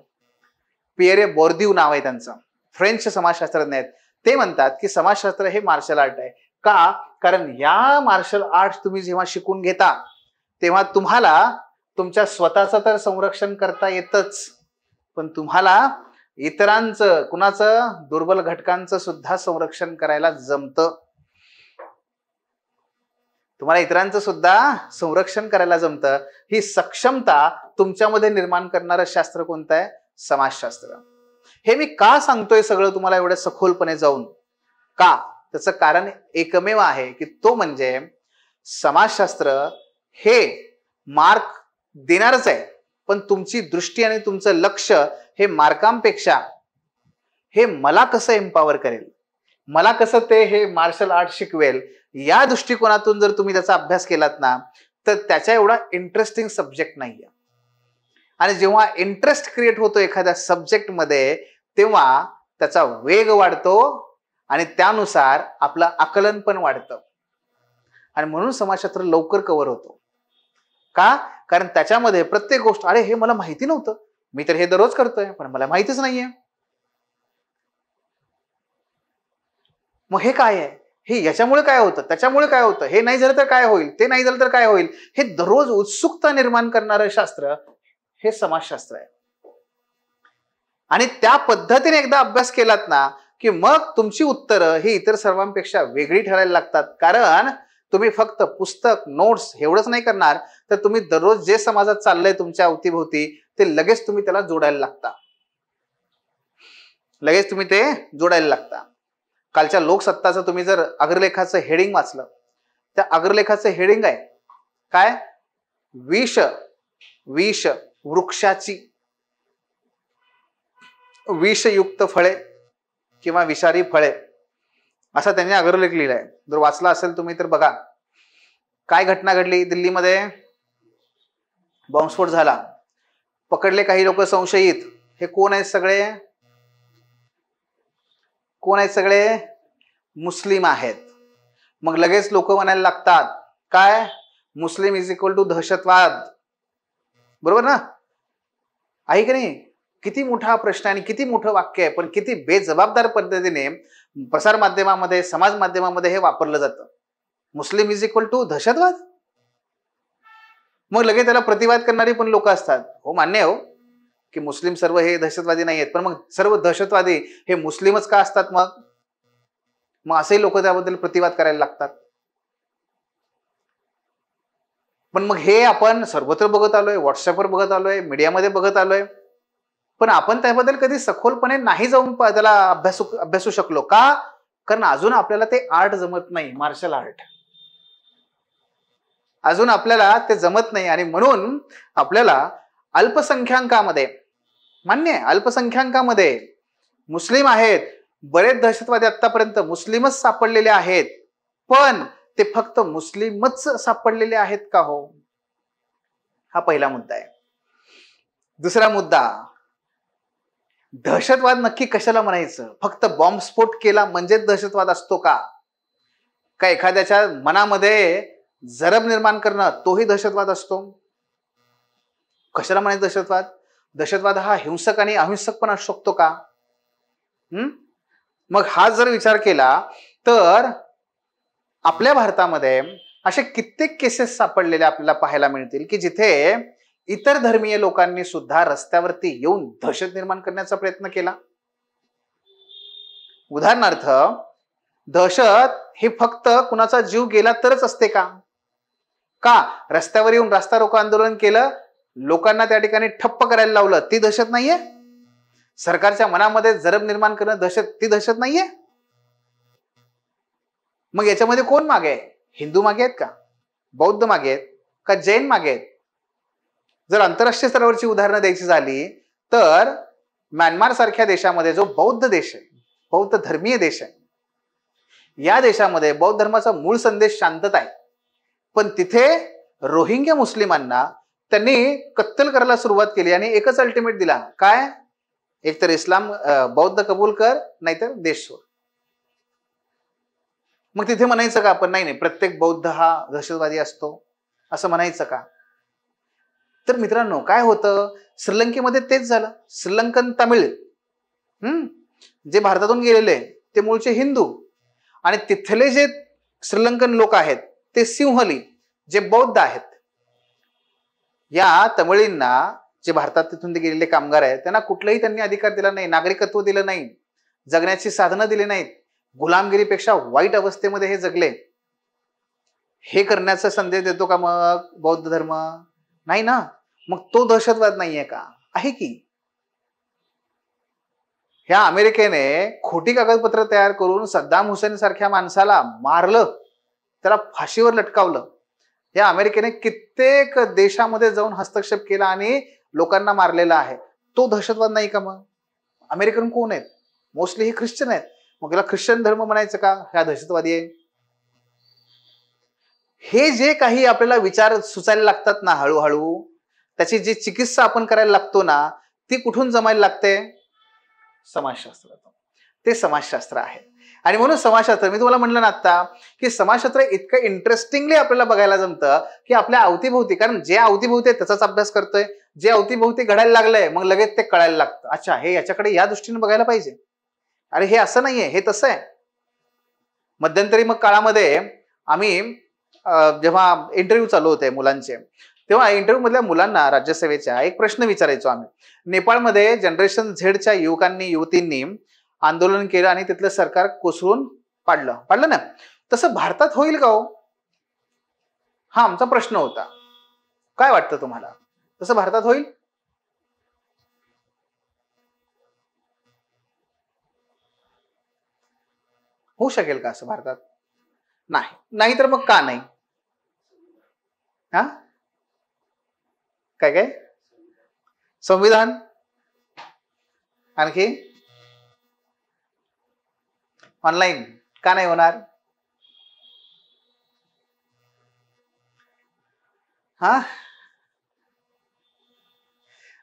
पिएरे बोर्दियू नाव आहे त्यांचं, फ्रेंच समाजशास्त्रज्ञ आहेत. ते म्हणतात की समाजशास्त्र हे मार्शल आर्ट आहे. का? कारण या मार्शल आर्ट तुम्ही जेव्हा शिकून घेता तेव्हा तुम्हाला तुमच्या स्वतःचं तर संरक्षण करता येतच, पण तुम्हाला इतरांचं, कुणाचं, दुर्बल घटकांचं सुद्धा संरक्षण करायला जमतं. तुम्हाला इतरांचं सुद्धा संरक्षण करायला जमतं. ही सक्षमता तुमच्यामध्ये निर्माण करणारं शास्त्र कोणतं आहे? समाजशास्त्र. हे मी का सांगतोय सगळं तुम्हाला एवढ्या सखोलपणे जाऊन? का? त्याचं कारण एकमेव आहे की तो म्हणजे समाजशास्त्र हे मार्क देणारच आहे, पण तुमची दृष्टी आणि तुमचं लक्ष हे मार्कांपेक्षा हे मला कसं एम्पावर करेल, मला कसं ते हे मार्शल आर्ट शिकवेल, या दृष्टिकोनातून जर तुम्ही त्याचा अभ्यास केलात ना, तर त्याच्या एवढा इंटरेस्टिंग सब्जेक्ट नाहीये. आणि जेव्हा इंटरेस्ट क्रिएट होतो एखाद्या सब्जेक्टमध्ये, तेव्हा त्याचा वेग वाढतो आणि त्यानुसार आपलं आकलन पण वाढतं. आणि म्हणून समाजशास्त्र लवकर कव्हर होतो. का? कारण त्याच्यामध्ये प्रत्येक गोष्ट, अरे हे मला माहिती नव्हतं, मी तर हे दररोज करतोय, पण मला माहितीच नाहीये. मग हे काय आहे? हे याच्यामुळे काय होतं, त्याच्यामुळे काय होतं, हे नाही झालं तर काय होईल, ते नाही झालं तर काय होईल, हे दररोज उत्सुकता निर्माण करणारं शास्त्र हे समाजशास्त्र आहे. आणि त्या पद्धतीने एकदा अभ्यास केलात ना, की मग तुमची उत्तरं ही इतर सर्वांपेक्षा वेगळी ठरायला लागतात. कारण तुम्ही फक्त पुस्तक, नोट्स एवढंच नाही करणार, तर तुम्ही दररोज जे समाजात चाललंय तुमच्या अवतीभोवती, ते लगेच तुम्ही त्याला जोडायला लागता. लगेच तुम्ही ते जोडायला लागता. कालच्या लोकसत्ताचं तुम्ही जर अग्रलेखाचं हेडिंग वाचलं, त्या अग्रलेखाचं हेडिंग आहे काय? विष वृक्षाची विषयुक्त फळे किंवा विषारी फळे, असा त्यांनी अग्रलेख लिहिलाय. जर वाचला असेल तुम्ही तर बघा. काय घटना घडली दिल्लीमध्ये? बॉम्बस्फोट झाला, पकडले काही लोक संशयित. हे कोण आहेत सगळे? कोण आहेत सगळे? मुस्लिम आहेत. मग लगेच लोक म्हणायला लागतात काय? मुस्लिम इज इक्वल टू दहशतवाद. बरोबर ना? आहे की नाही? किती मोठा प्रश्न आणि किती मोठं वाक्य आहे, पण किती बेजबाबदार पद्धतीने प्रसार माध्यमामध्ये, समाज माध्यमामध्ये हे वापरलं जातं. मुस्लिम इज इक्वल टू दहशतवाद. मग लगेच त्याला प्रतिवाद करणारी पण लोक असतात. हो, मान्य हो की मुस्लिम सर्व हे दहशतवादी नाही आहेत, पण मग सर्व दहशतवादी हे मुस्लिमच का असतात? मग असे लोक त्याबद्दल प्रतिवाद करायला लागतात. पण मग हे आपण सर्वत्र बघत आलोय, व्हॉट्सअपवर बघत आलोय, मीडियामध्ये बघत आलोय, पण आपण त्याबद्दल कधी सखोलपणे नाही जाऊन त्याला अभ्यासू शकलो. का? कारण अजून आपल्याला ते आर्ट जमत नाही, मार्शल आर्ट अजून आपल्याला ते जमत नाही. आणि म्हणून आपल्याला अल्पसंख्याकांमध्ये, मान्य आहे अल्पसंख्याकांमध्ये मुस्लिम आहेत, बरेच दहशतवादी आतापर्यंत मुस्लिमच सापडलेले आहेत, पण ते फक्त मुस्लिमच सापडलेले आहेत का हो? हा पहिला मुद्दा आहे. दुसरा मुद्दा, दहशतवाद नक्की कशाला म्हणायचं? फक्त बॉम्बस्फोट केला म्हणजे दहशतवाद असतो का? का एखाद्याच्या मनामध्ये जरब निर्माण करणं तोही दहशतवाद असतो? कशाला म्हणायचं दहशतवाद? दहशतवाद हा हिंसक आणि अहिंसक पण असू शकतो का? मग हा जर विचार केला तर आपल्या भारतामध्ये असे कित्येक केसेस सापडलेले आपल्याला पाहायला मिळतील की जिथे इतर धर्मीय लोकांनी सुद्धा रस्त्यावरती येऊन दहशत निर्माण करण्याचा प्रयत्न केला. उदाहरणार्थ, दहशत हे फक्त कुणाचा जीव गेला तरच असते का? का रस्त्यावर येऊन रास्ता रोको आंदोलन केलं, लोकांना त्या ठिकाणी ठप्प करायला लावलं, ती दहशत नाहीये? सरकारच्या मनामध्ये जरब निर्माण करणं दहशत, ती दहशत नाहीये? मग याच्यामध्ये कोण मागे आहे? हिंदू मागे आहेत का? बौद्ध मागे आहेत का? जैन मागे आहेत? जर आंतरराष्ट्रीय स्तरावरची उदाहरणं द्यायची झाली तर म्यानमार सारख्या देशामध्ये जो बौद्ध देश आहे, बौद्ध धर्मीय देश आहे, या देशामध्ये बौद्ध धर्माचा मूळ संदेश शांतता आहे. पण तिथे रोहिंग्या मुस्लिमांना त्यांनी कत्तल करायला सुरुवात केली आणि एकच अल्टिमेट दिला, काय? एकतर इस्लाम बौद्ध कबूल कर, नाहीतर देश सोड. मग तिथे म्हणायचं का आपण नाही प्रत्येक बौद्ध हा दहशतवादी असतो, असं म्हणायचं का? तर मित्रांनो, काय होतं, श्रीलंकेमध्ये तेच झालं. श्रीलंकन तमिळ जे भारतातून गेलेले ते मूळचे हिंदू, आणि तिथले जे श्रीलंकन लोक आहेत ते सिंहली जे बौद्ध आहेत. या तमिळींना जे भारतात तिथून गेलेले कामगार आहेत त्यांना कुठलाही त्यांनी अधिकार दिला नाही, नागरिकत्व दिलं नाही, जगण्याची साधनं दिली नाहीत, गुलामगिरीपेक्षा वाईट अवस्थेमध्ये हे जगले. हे करण्याचा संदेश देतो का मग बौद्ध धर्म? नाही ना. मग तो दहशतवाद नाहीये का? आहे की. ह्या अमेरिकेने खोटी कागदपत्र तयार करून सद्दाम हुसेन सारख्या माणसाला मारलं, त्याला फाशीवर लटकावलं. या अमेरिकेने कित्येक देशामध्ये जाऊन हस्तक्षेप केला आणि लोकांना मारलेला आहे. तो दहशतवाद नाही का? मग अमेरिकन कोण आहेत? मोस्टली हे ख्रिश्चन आहेत. मग याला ख्रिश्चन धर्म म्हणायचं का? ह्या दहशतवादी आहे. हे जे काही आपल्याला विचार सुचायला लागतात ना हळूहळू, त्याची जी चिकित्सा आपण करायला लागतो ना, ती कुठून जमायला लागते? समाजशास्त्रातून. ते समाजशास्त्र आहे. आणि म्हणून समाजशास्त्र, मी तुम्हाला म्हणलं ना आता की समाजशास्त्र इतकं इंटरेस्टिंगली आपल्याला बघायला जमतं की आपल्या अवतीभोवती, कारण जे अवतीभोवती आहे त्याचाच अभ्यास करतोय, जे अवतीभोवती घडायला लागलंय मग लगेच ते कळायला लागतं, अच्छा हे याच्याकडे या दृष्टीने बघायला पाहिजे, अरे हे असं नाहीये, हे तसं आहे. मध्यंतरी मग काळामध्ये आम्ही जेव्हा इंटरव्ह्यू चालू होते मुलांचे, तेव्हा इंटरव्ह्यू मधल्या मुलांना राज्यसेवेच्या एक प्रश्न विचारायचो आम्ही. नेपाळमध्ये जनरेशन झेडच्या युवकांनी युवतींनी आंदोलन केलं आणि तिथलं सरकार कोसळून पाडलं ना, तसं भारतात होईल का हो? हा आमचा प्रश्न होता. काय वाटतं तुम्हाला, तसं भारतात होईल? होऊ शकेल का असं भारतात? नाही. नाही तर मग का नाही? हा काय काय संविधान, आणखी ऑनलाईन का नाही होणार? हा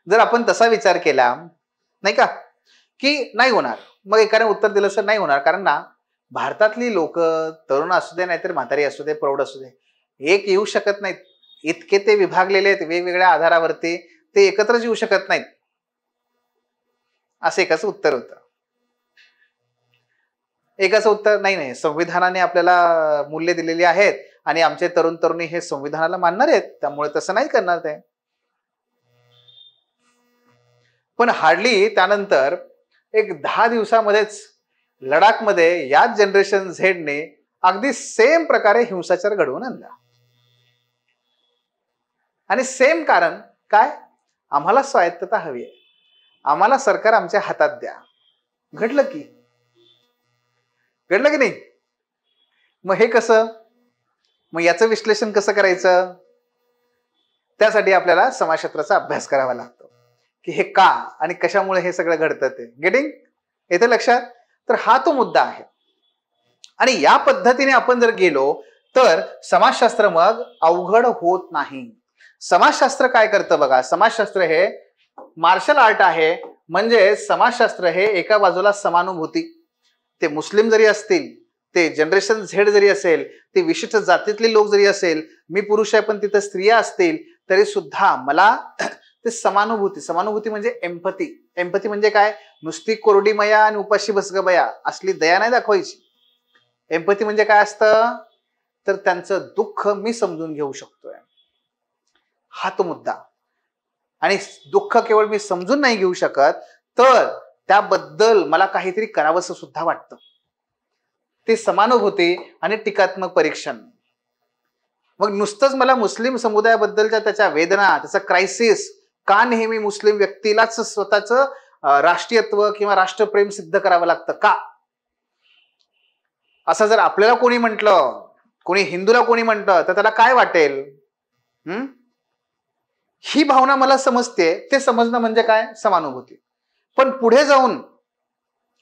जर आपण तसा विचार केला नाही का की नाही होणार, मग एकाने उत्तर दिलं सर नाही होणार, कारण ना भारतातली लोक, तरुण असू दे नाहीतर म्हातारी असू दे, प्रौढ असू दे, एक येऊ शकत नाहीत. इतके ते विभागलेले आहेत वेगवेगळ्या आधारावरती, ते एकत्रच येऊ शकत नाहीत. असं एकाच उत्तर होतं. एकाचं उत्तर नाही, संविधानाने आपल्याला मूल्य दिलेली आहेत आणि आमचे तरुण तरुणी हे संविधानाला मानणार आहेत, त्यामुळे तसं नाही करणार ते. पण हार्डली त्यानंतर एक 10 दिवसामध्येच लडाखमध्ये याच जनरेशन झेडने अगदी सेम प्रकारे हिंसाचार घडवून आणला. आणि सेम कारण काय? आम्हाला स्वायत्तता हवी आहे, आम्हाला सरकार आमच्या हातात द्या. घडलं की नाही? मग हे कसं, मग याचं विश्लेषण कसं करायचं? त्यासाठी आपल्याला समाजशास्त्राचा अभ्यास करावा लागतो की हे का आणि कशामुळे हे सगळं घडतं. ते गेटिंग येते लक्षात? तर हा तो मुद्दा आहे. आणि या पद्धतीने आपण जर गेलो तर समाजशास्त्र मग अवघड होत नाही. समाजशास्त्र काय करतं बघा, समाजशास्त्र हे मार्शल आर्ट आहे. म्हणजे समाजशास्त्र हे एका बाजूला समानुभूती, ते मुस्लिम जरी असतील, ते जनरेशन झेड जरी असेल, ते विशिष्ट जातीतले लोक जरी असेल, मी पुरुष आहे पण तिथे स्त्रिया असतील, तरी सुद्धा मला ते समानुभूती. समानुभूती म्हणजे एम्पथी. एम्पथी म्हणजे काय? नुसती कोरडी मया आणि उपाशी बस ग बया असली दया नाही दाखवायची. एम्पथी म्हणजे काय असतं? तर त्यांचं दुःख मी समजून घेऊ शकतोय, हा तो मुद्दा. आणि दुःख केवळ मी समजून नाही घेऊ शकत, तर त्याबद्दल मला काहीतरी करावंसं सुद्धा वाटतं. ते समानुभूती आणि टीकात्मक परीक्षण. मग नुसतंच मला मुस्लिम समुदायाबद्दलच्या त्याच्या वेदना, त्याचा क्रायसिस, का नेहमी मुस्लिम व्यक्तीलाच स्वतःचं राष्ट्रीयत्व किंवा राष्ट्रप्रेम सिद्ध करावं लागतं का? असं जर आपल्याला कोणी म्हटलं, कोणी हिंदूला कोणी म्हटलं, तर त्याला काय वाटेल? ही भावना मला समजते. ते समजणं म्हणजे काय? समानुभूती. पण पुढे जाऊन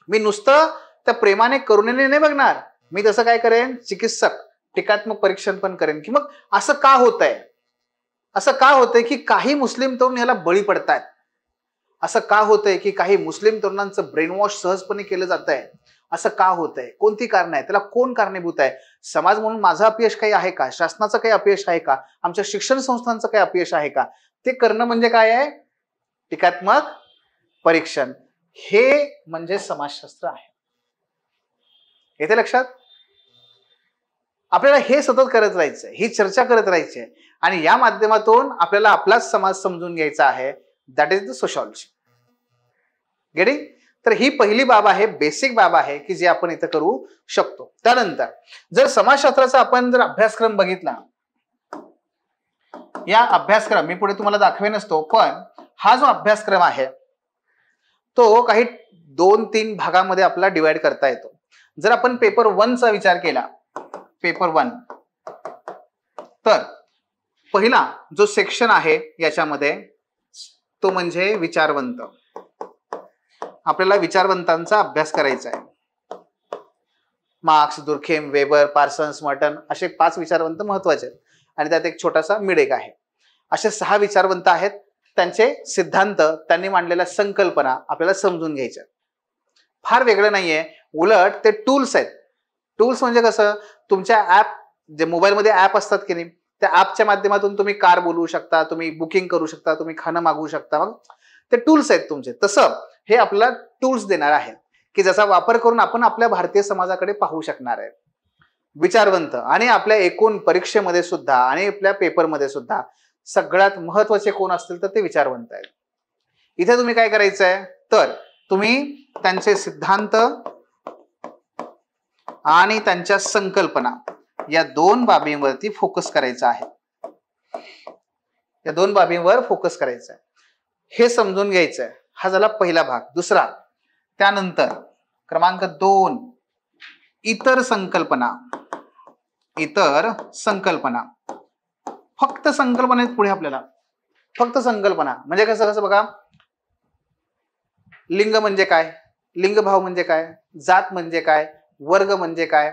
मी नुसतं त्या प्रेमाने करुणेने नाही बघणार. मी तसं काय करेन? चिकित्सक टीकात्मक परीक्षण पण करेन की मग असं का होतंय? असं का होतंय की काही मुस्लिम तरुण याला बळी पडतायत? असं का होतंय की काही मुस्लिम तरुणांचं ब्रेन वॉश सहजपणे केलं जात आहे? असं का होतंय? कोणती कारण आहे? त्याला कोण कारणीभूत आहे? समाज म्हणून माझं अपयश काही आहे का? शासनाचं काही अपयश आहे का? आमच्या शिक्षण संस्थांचं काही अपयश आहे का? ते करणं म्हणजे काय आहे? टीकात्मक परीक्षण. हे म्हणजे समाजशास्त्र आहे. येते लक्षात? आपल्याला हे सतत करत राहायचंय, ही चर्चा करत राहायची आहे आणि या माध्यमातून आपल्याला आपलाच समाज समजून घ्यायचा आहे. That is the sociology. Getting? तर ही पहिली बाब आहे, बेसिक बाब आहे की जे आपण इथं करू शकतो. त्यानंतर जर समाजशास्त्राचा आपण जर अभ्यासक्रम बघितला, या अभ्यासक्रम मी पुढे तुम्हाला दाखवेन असतो, पण हा जो अभ्यासक्रम आहे तो काही 2-3 भागामध्ये आपल्याला डिवाइड करता येतो. जर आपण पेपर 1चा विचार केला, पेपर 1, तर पहिला जो सेक्शन आहे याच्यामध्ये तो म्हणजे विचारवंत. आपल्याला विचारवंतांचा अभ्यास करायचा आहे. Marks, Durkheim, weber, Parsons, Merton असे 5 विचारवंत महत्वाचे आहेत आणि त्यात एक छोटासा मिडेक आहे. असे 6 विचारवंत आहेत. त्यांचे सिद्धांत, त्यांनी मांडलेल्या संकल्पना आपल्याला समजून घ्यायच्या. फार वेगळं नाहीये, उलट ते टूल्स आहेत. टूल्स म्हणजे कसं? तुमच्या ऍप, जे मोबाईलमध्ये ऍप असतात की नाही, त्या ऍपच्या माध्यमातून तुम्ही कार बोलवू शकता, तुम्ही बुकिंग करू शकता, तुम्ही खाणं मागवू शकता. मग ते टूल्स आहेत तुमचे. तसं हे आपल्याला टूल्स देणार आहे की ज्याचा वापर करून आपण आपल्या भारतीय समाजाकडे पाहू शकणार आहे. विचारवंत आणि आपल्या एकूण परीक्षेमध्ये सुद्धा आणि आपल्या पेपरमध्ये सुद्धा सगळ्यात महत्वाचे कोण असतील तर ते विचारवंत आहेत. इथे तुम्ही काय करायचंय? तर तुम्ही त्यांचे सिद्धांत आणि त्यांच्या संकल्पना या 2 बाबींवरती फोकस करायचा आहे. या 2 बाबींवर फोकस करायचा आहे. हे समजून घ्यायचं आहे. हा झाला पहिला भाग. दुसरा, त्यानंतर क्रमांक 2, इतर संकल्पना. इतर संकल्पना. फक्त संकल्पना आहेत पुढे आपल्याला. फक्त संकल्पना म्हणजे कसं कसं बघा, लिंग म्हणजे काय? लिंगभाव म्हणजे काय? जात म्हणजे काय? वर्ग म्हणजे काय?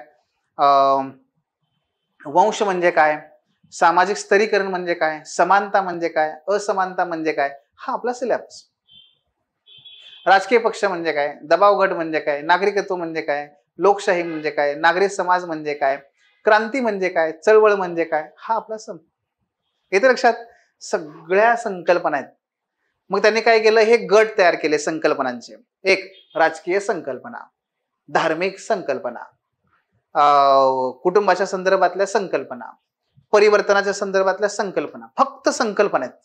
वंश म्हणजे काय? सामाजिक स्तरीकरण म्हणजे काय? समानता म्हणजे काय? असमानता म्हणजे काय? हा आपला सिलेबस. राजकीय पक्ष म्हणजे काय? दबाव गट म्हणजे काय? नागरिकत्व म्हणजे काय? लोकशाही म्हणजे काय? नागरिक समाज म्हणजे काय? क्रांती म्हणजे काय? चळवळ म्हणजे काय? हा आपला येते लक्षात? सगळ्या संकल्पना आहेत. मग त्यांनी काय केलं? हे गट तयार केले संकल्पनांचे. एक, राजकीय संकल्पना, धार्मिक संकल्पना, कुटुंबाच्या संदर्भातल्या संकल्पना, परिवर्तनाच्या संदर्भातल्या संकल्पना. फक्त संकल्पना आहेत.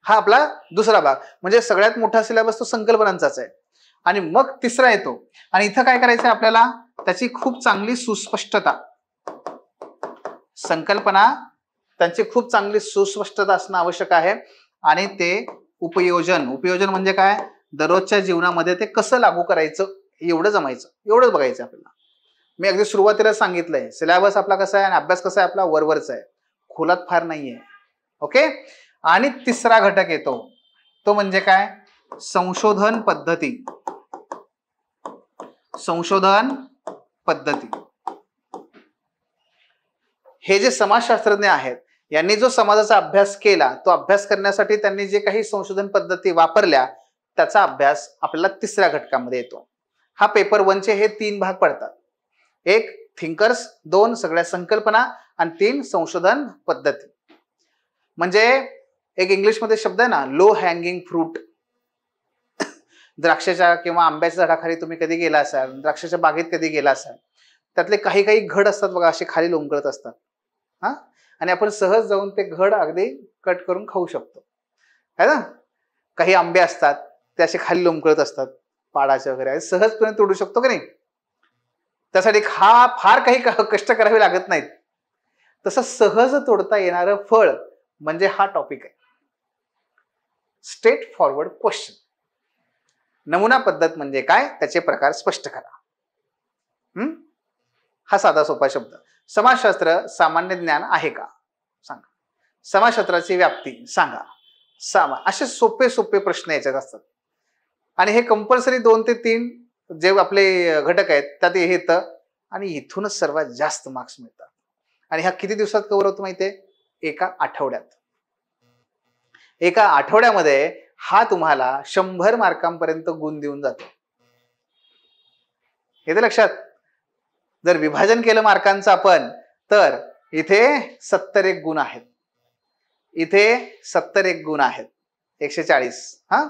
हा आपला दुसरा भाग. म्हणजे सगळ्यात मोठा सिलेबस तो संकल्पनांचाच आहे. आणि मग तिसरा येतो आणि इथं काय करायचं आपल्याला? त्याची खूप चांगली सुस्पष्टता. संकल्पना त्यांची खूप चांगली सुस्पष्टता असणं आवश्यक आहे आणि ते उपयोजन. उपयोजन म्हणजे काय? दररोजच्या जीवनामध्ये ते कसं लागू करायचं एवढं जमायचं, एवढंच बघायचं आपल्याला. मी अगदी सुरुवातीला सांगितलंय सिलेबस आपला कसा आहे आणि अभ्यास कसा आहे आपला? वरवरचा आहे, खोलात फार नाहीये. ओके. आणि तिसरा घटक येतो तो म्हणजे काय? संशोधन पद्धती. संशोधन पद्धती. हे जे समाजशास्त्रज्ञ आहेत यांनी जो समाजाचा अभ्यास केला, तो अभ्यास करण्यासाठी त्यांनी जे काही संशोधन पद्धती वापरल्या त्याचा अभ्यास आपल्याला तिसऱ्या घटकामध्ये येतो. हा पेपर 1चे हे 3 भाग पडतात. 1 थिंकर्स, 2 सगळ्या संकल्पना आणि 3 संशोधन पद्धती. म्हणजे एक इंग्लिशमध्ये शब्द आहे ना, लो हँगिंग फ्रूट. द्राक्षाच्या किंवा आंब्याच्या झाडाखाली तुम्ही कधी गेला असाल, द्राक्षाच्या बागेत कधी गेला असाल, त्यातले काही काही घड असतात बघा, असे खाली लोंबकळत असतात. हा, आणि आपण सहज जाऊन ते घड अगदी कट करून खाऊ शकतो, है ना. काही आंबे असतात ते असे खाली लोंबकळत असतात, पाडाचे वगैरे, सहजपणे तोडू शकतो की नाही. त्यासाठी फार काही कष्ट करावे लागत नाहीत. तसं सहज तोडता येणारं फळ म्हणजे हा टॉपिक आहे. Straight forward question. नमुना पद्धत म्हणजे काय, त्याचे प्रकार स्पष्ट करा. हा साधा सोपा शब्द. समाजशास्त्र सामान्य ज्ञान आहे का सांगा. समाजशास्त्राची व्याप्ती सांगा. असे सोपे सोपे प्रश्न याच्यात असतात. आणि हे कंपल्सरी 2 ते 3 जे आपले घटक आहेत त्यात हे येतं, आणि इथूनच सर्वात जास्त मार्क्स मिळतात. आणि हा किती दिवसात कव्हर होतो माहितीये? एका आठवड्यात. एका आठवड्यामध्ये हा तुम्हाला 100 मार्कांपर्यंत गुण देऊन जातो. येते लक्षात? जर विभाजन केलं मार्कांचं आपण, तर इथे 71 गुण आहेत, इथे 71 गुण आहेत, 140. हा,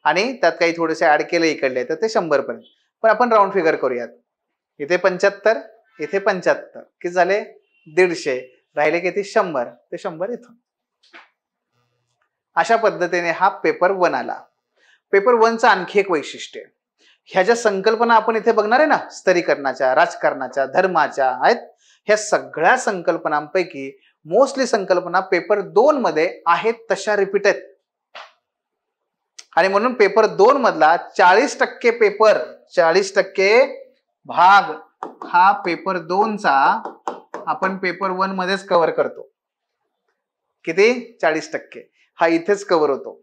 आणि त्यात काही थोडेसे ऍड केले इकडले तर ते 100 पर्यंत. पण आपण राऊंड फिगर करूयात. इथे 75, इथे 75, किती झाले? 150. राहिले किती? 100. ते 100 इथून. अशा पद्धतीने हा पेपर 1 आला. पेपर 1चं आणखी एक वैशिष्ट्य, ह्या ज्या संकल्पना आपण इथे बघणार आहे ना, स्तरीकरणाच्या, राजकारणाच्या, धर्माच्या आहेत, ह्या सगळ्या संकल्पनांपैकी मोस्टली संकल्पना पेपर 2 मध्ये आहेत तशा रिपीट आहेत. आणि म्हणून पेपर 2 मधला 40% पेपर, 40% भाग हा पेपर 2चा आपण पेपर 1 मध्येच कव्हर करतो. किती? 40%. हा इथेच कव्हर होतो.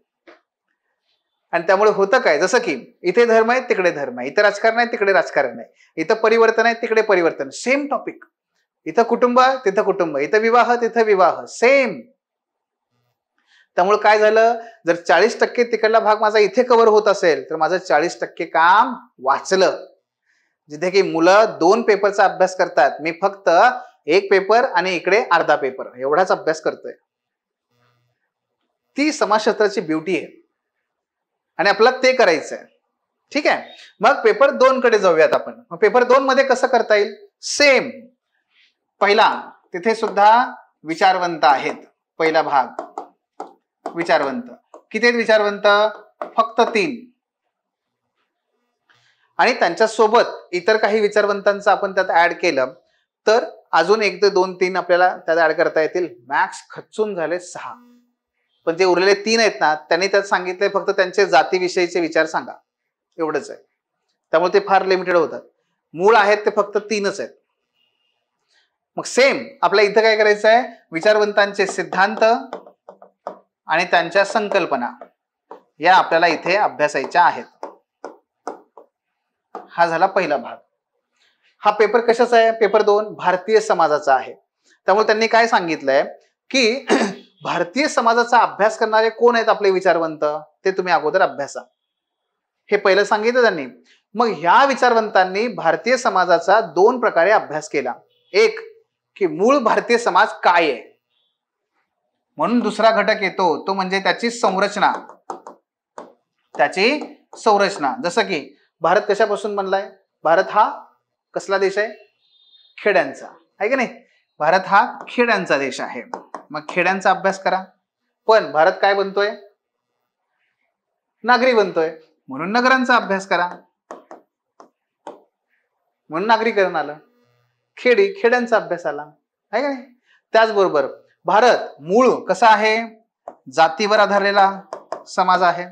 आणि त्यामुळे होतं काय, जसं की इथे धर्म आहे, तिकडे धर्म आहे, इथे राजकारण आहे, तिकडे राजकारण आहे, इथं परिवर्तन आहे, तिकडे परिवर्तन, सेम टॉपिक. इथं कुटुंब, तिथं कुटुंब, इथं विवाह, तिथं विवाह, सेम. त्यामुळे काय झालं, जर 40% तिकडला भाग माझा इथे कव्हर होत असेल तर माझं 40% काम वाचलं. जिथे की मुलं 2 पेपरचा अभ्यास करतात, मी फक्त 1 पेपर आणि इकडे अर्धा पेपर एवढाच अभ्यास करतोय. ती समाजशास्त्राची ब्युटी आहे आणि आपल्याला ते करायचं आहे. ठीक आहे, मग पेपर 2 कडे जाऊयात आपण. मग पेपर 2 मध्ये कसं करता येईल? सेम. पहिला, तिथे सुद्धा विचारवंत आहेत. पहिला भाग विचारवंत. किती आहेत विचारवंत? फक्त 3. आणि त्यांच्या सोबत इतर काही विचारवंतांचं आपण त्यात ऍड केलं तर अजून 1 ते 2 3 आपल्याला त्यात ऍड करता येतील. मॅक्स खचून झाले 6. पण जे उरलेले 3 आहेत ना, त्यांनी त्यात सांगितले फक्त त्यांचे जातीविषयीचे विचार सांगा, एवढंच आहे. त्यामुळे ते फार लिमिटेड होतात. मूळ आहेत ते फक्त 3च आहेत. मग सेम आपल्या इथं काय करायचं आहे, विचारवंतांचे सिद्धांत आणि त्यांच्या संकल्पना या आपल्याला इथे अभ्यासायच्या आहेत. हा झाला पहिला भाग. हा पेपर कशाचा आहे? पेपर 2 भारतीय समाजाचा आहे. त्यामुळे त्यांनी काय सांगितलंय की भारतीय समाजाचा अभ्यास करणारे कोण आहेत आपले विचारवंत, ते तुम्ही अगोदर अभ्यासा. हे पहिलं सांगितलं त्यांनी. मग ह्या विचारवंतांनी भारतीय समाजाचा 2 प्रकारे अभ्यास केला. एक, की मूळ भारतीय समाज काय आहे, म्हणून दुसरा घटक येतो तो म्हणजे त्याची संरचना. त्याची संरचना. जसं की भारत कशापासून बनलाय? भारत हा कसला देश आहे? खेड्यांचा आहे की नाही. भारत हा खेड्यांचा देश आहे. मग खेड्यांचा अभ्यास करा. पण भारत काय बनतोय? नागरी बनतोय, म्हणून नगरांचा अभ्यास करा. म्हणून नागरीकरण आलं. खेड्यांचा अभ्यास आला आहे का नाही. त्याचबरोबर भारत मूळ कसा आहे? जातीवर आधारलेला समाज आहे,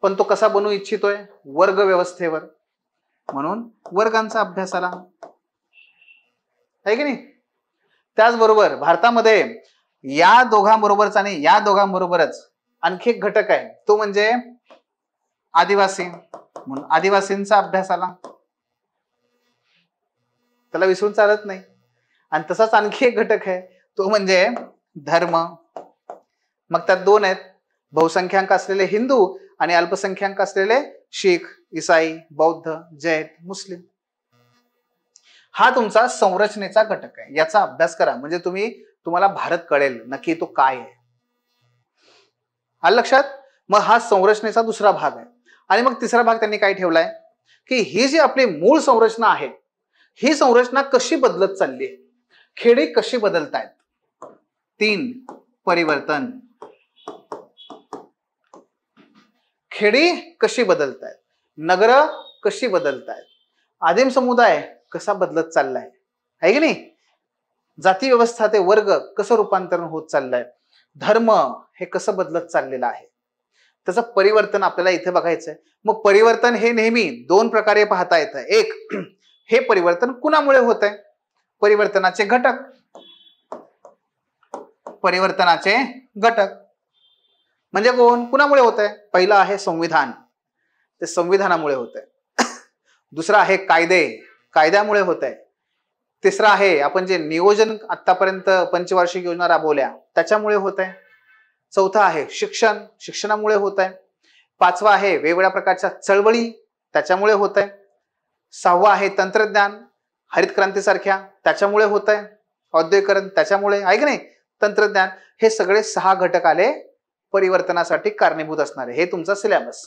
पण तो कसा बनू इच्छितोय? वर्ग व्यवस्थेवर, म्हणून वर्गांचा अभ्यास आला आहे की नाही. त्याचबरोबर भारतामध्ये या दोघांबरोबरच आणि या दोघांबरोबरच आणखी एक घटक आहे, तो म्हणजे आदिवासी, म्हणून आदिवासींचा अभ्यास आला. त्याला विसरून चालत नाही. आणि तसाच आणखी एक घटक आहे, तो म्हणजे धर्म. मग त्यात 2 आहेत, बहुसंख्याक असलेले हिंदू आणि अल्पसंख्याक असलेले शीख, इसाई, बौद्ध, जैन, मुस्लिम. हा तुमचा संरचनेचा घटक आहे. याचा अभ्यास करा म्हणजे तुम्हाला भारत कळेल नक्की तो काय आहे. आलं लक्षात? मग हा संरचनेचा दुसरा भाग आहे. आणि मग तिसरा भाग त्यांनी काय ठेवलाय की ही जी आपली मूळ संरचना आहे ही संरचना कशी बदलत चालली आहे, खेडे कशी बदलतायत. 3 परिवर्तन. खेडी कशी बदलतायत, नगर कशी बदलतायत, आदिम समुदाय कसा बदलत चाललाय आहे की नाही, जाती व्यवस्था ते वर्ग कसं रूपांतरण होत चाललंय, धर्म हे कसं बदलत चाललेलं आहे, त्याचं परिवर्तन आपल्याला इथे बघायचंय. मग परिवर्तन हे नेहमी दोन प्रकारे पाहता येतं. एक, हे परिवर्तन कुणामुळे होत आहे, परिवर्तनाचे घटक. परिवर्तनाचे घटक म्हणजे कोण, कुणामुळे होत आहे. पहिला आहे संविधान, ते संविधानामुळे होत आहे. दुसरा आहे कायदे, कायद्यामुळे होत आहे. तिसरा आहे आपण जे नियोजन आतापर्यंत पंचवार्षिक योजना राबवल्या त्याच्यामुळे होत आहे. चौथा आहे शिक्षण, शिक्षणामुळे होत आहे. पाचवा आहे वेगवेगळ्या प्रकारच्या चळवळी, त्याच्यामुळे होत आहे. सहावा आहे तंत्रज्ञान, हरित क्रांतीसारख्या, त्याच्यामुळे होत आहे. औद्योगिकरण, त्याच्यामुळे आहे की नाही, तंत्रज्ञान. हे सगळे 6 घटक आले परिवर्तनासाठी कारणीभूत असणारे. हे तुमचा सिलेबस.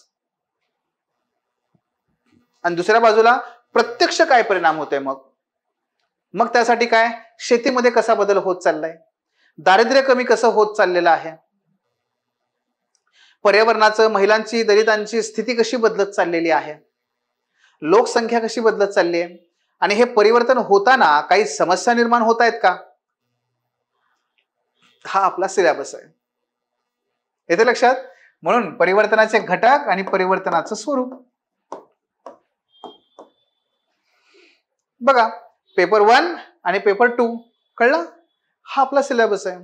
आणि दुसऱ्या बाजूला प्रत्यक्ष काय परिणाम होतोय, मग त्यासाठी काय, शेतीमध्ये कसा बदल होत चाललाय, दारिद्र्य कमी कसं होत चाललेलं आहे, पर्यावरणाचं, महिलांची, दलितांची स्थिती कशी बदलत चाललेली आहे, लोकसंख्या कशी बदलत चालली आहे, आणि हे परिवर्तन होताना काही समस्या निर्माण होत आहेत का, हा आपला सिलेबस आहे. येते लक्षात? म्हणून परिवर्तनाचे घटक आणि परिवर्तनाचं स्वरूप. बघा, पेपर 1 आणि पेपर 2 कळला, हा आपला सिलेबस आहे.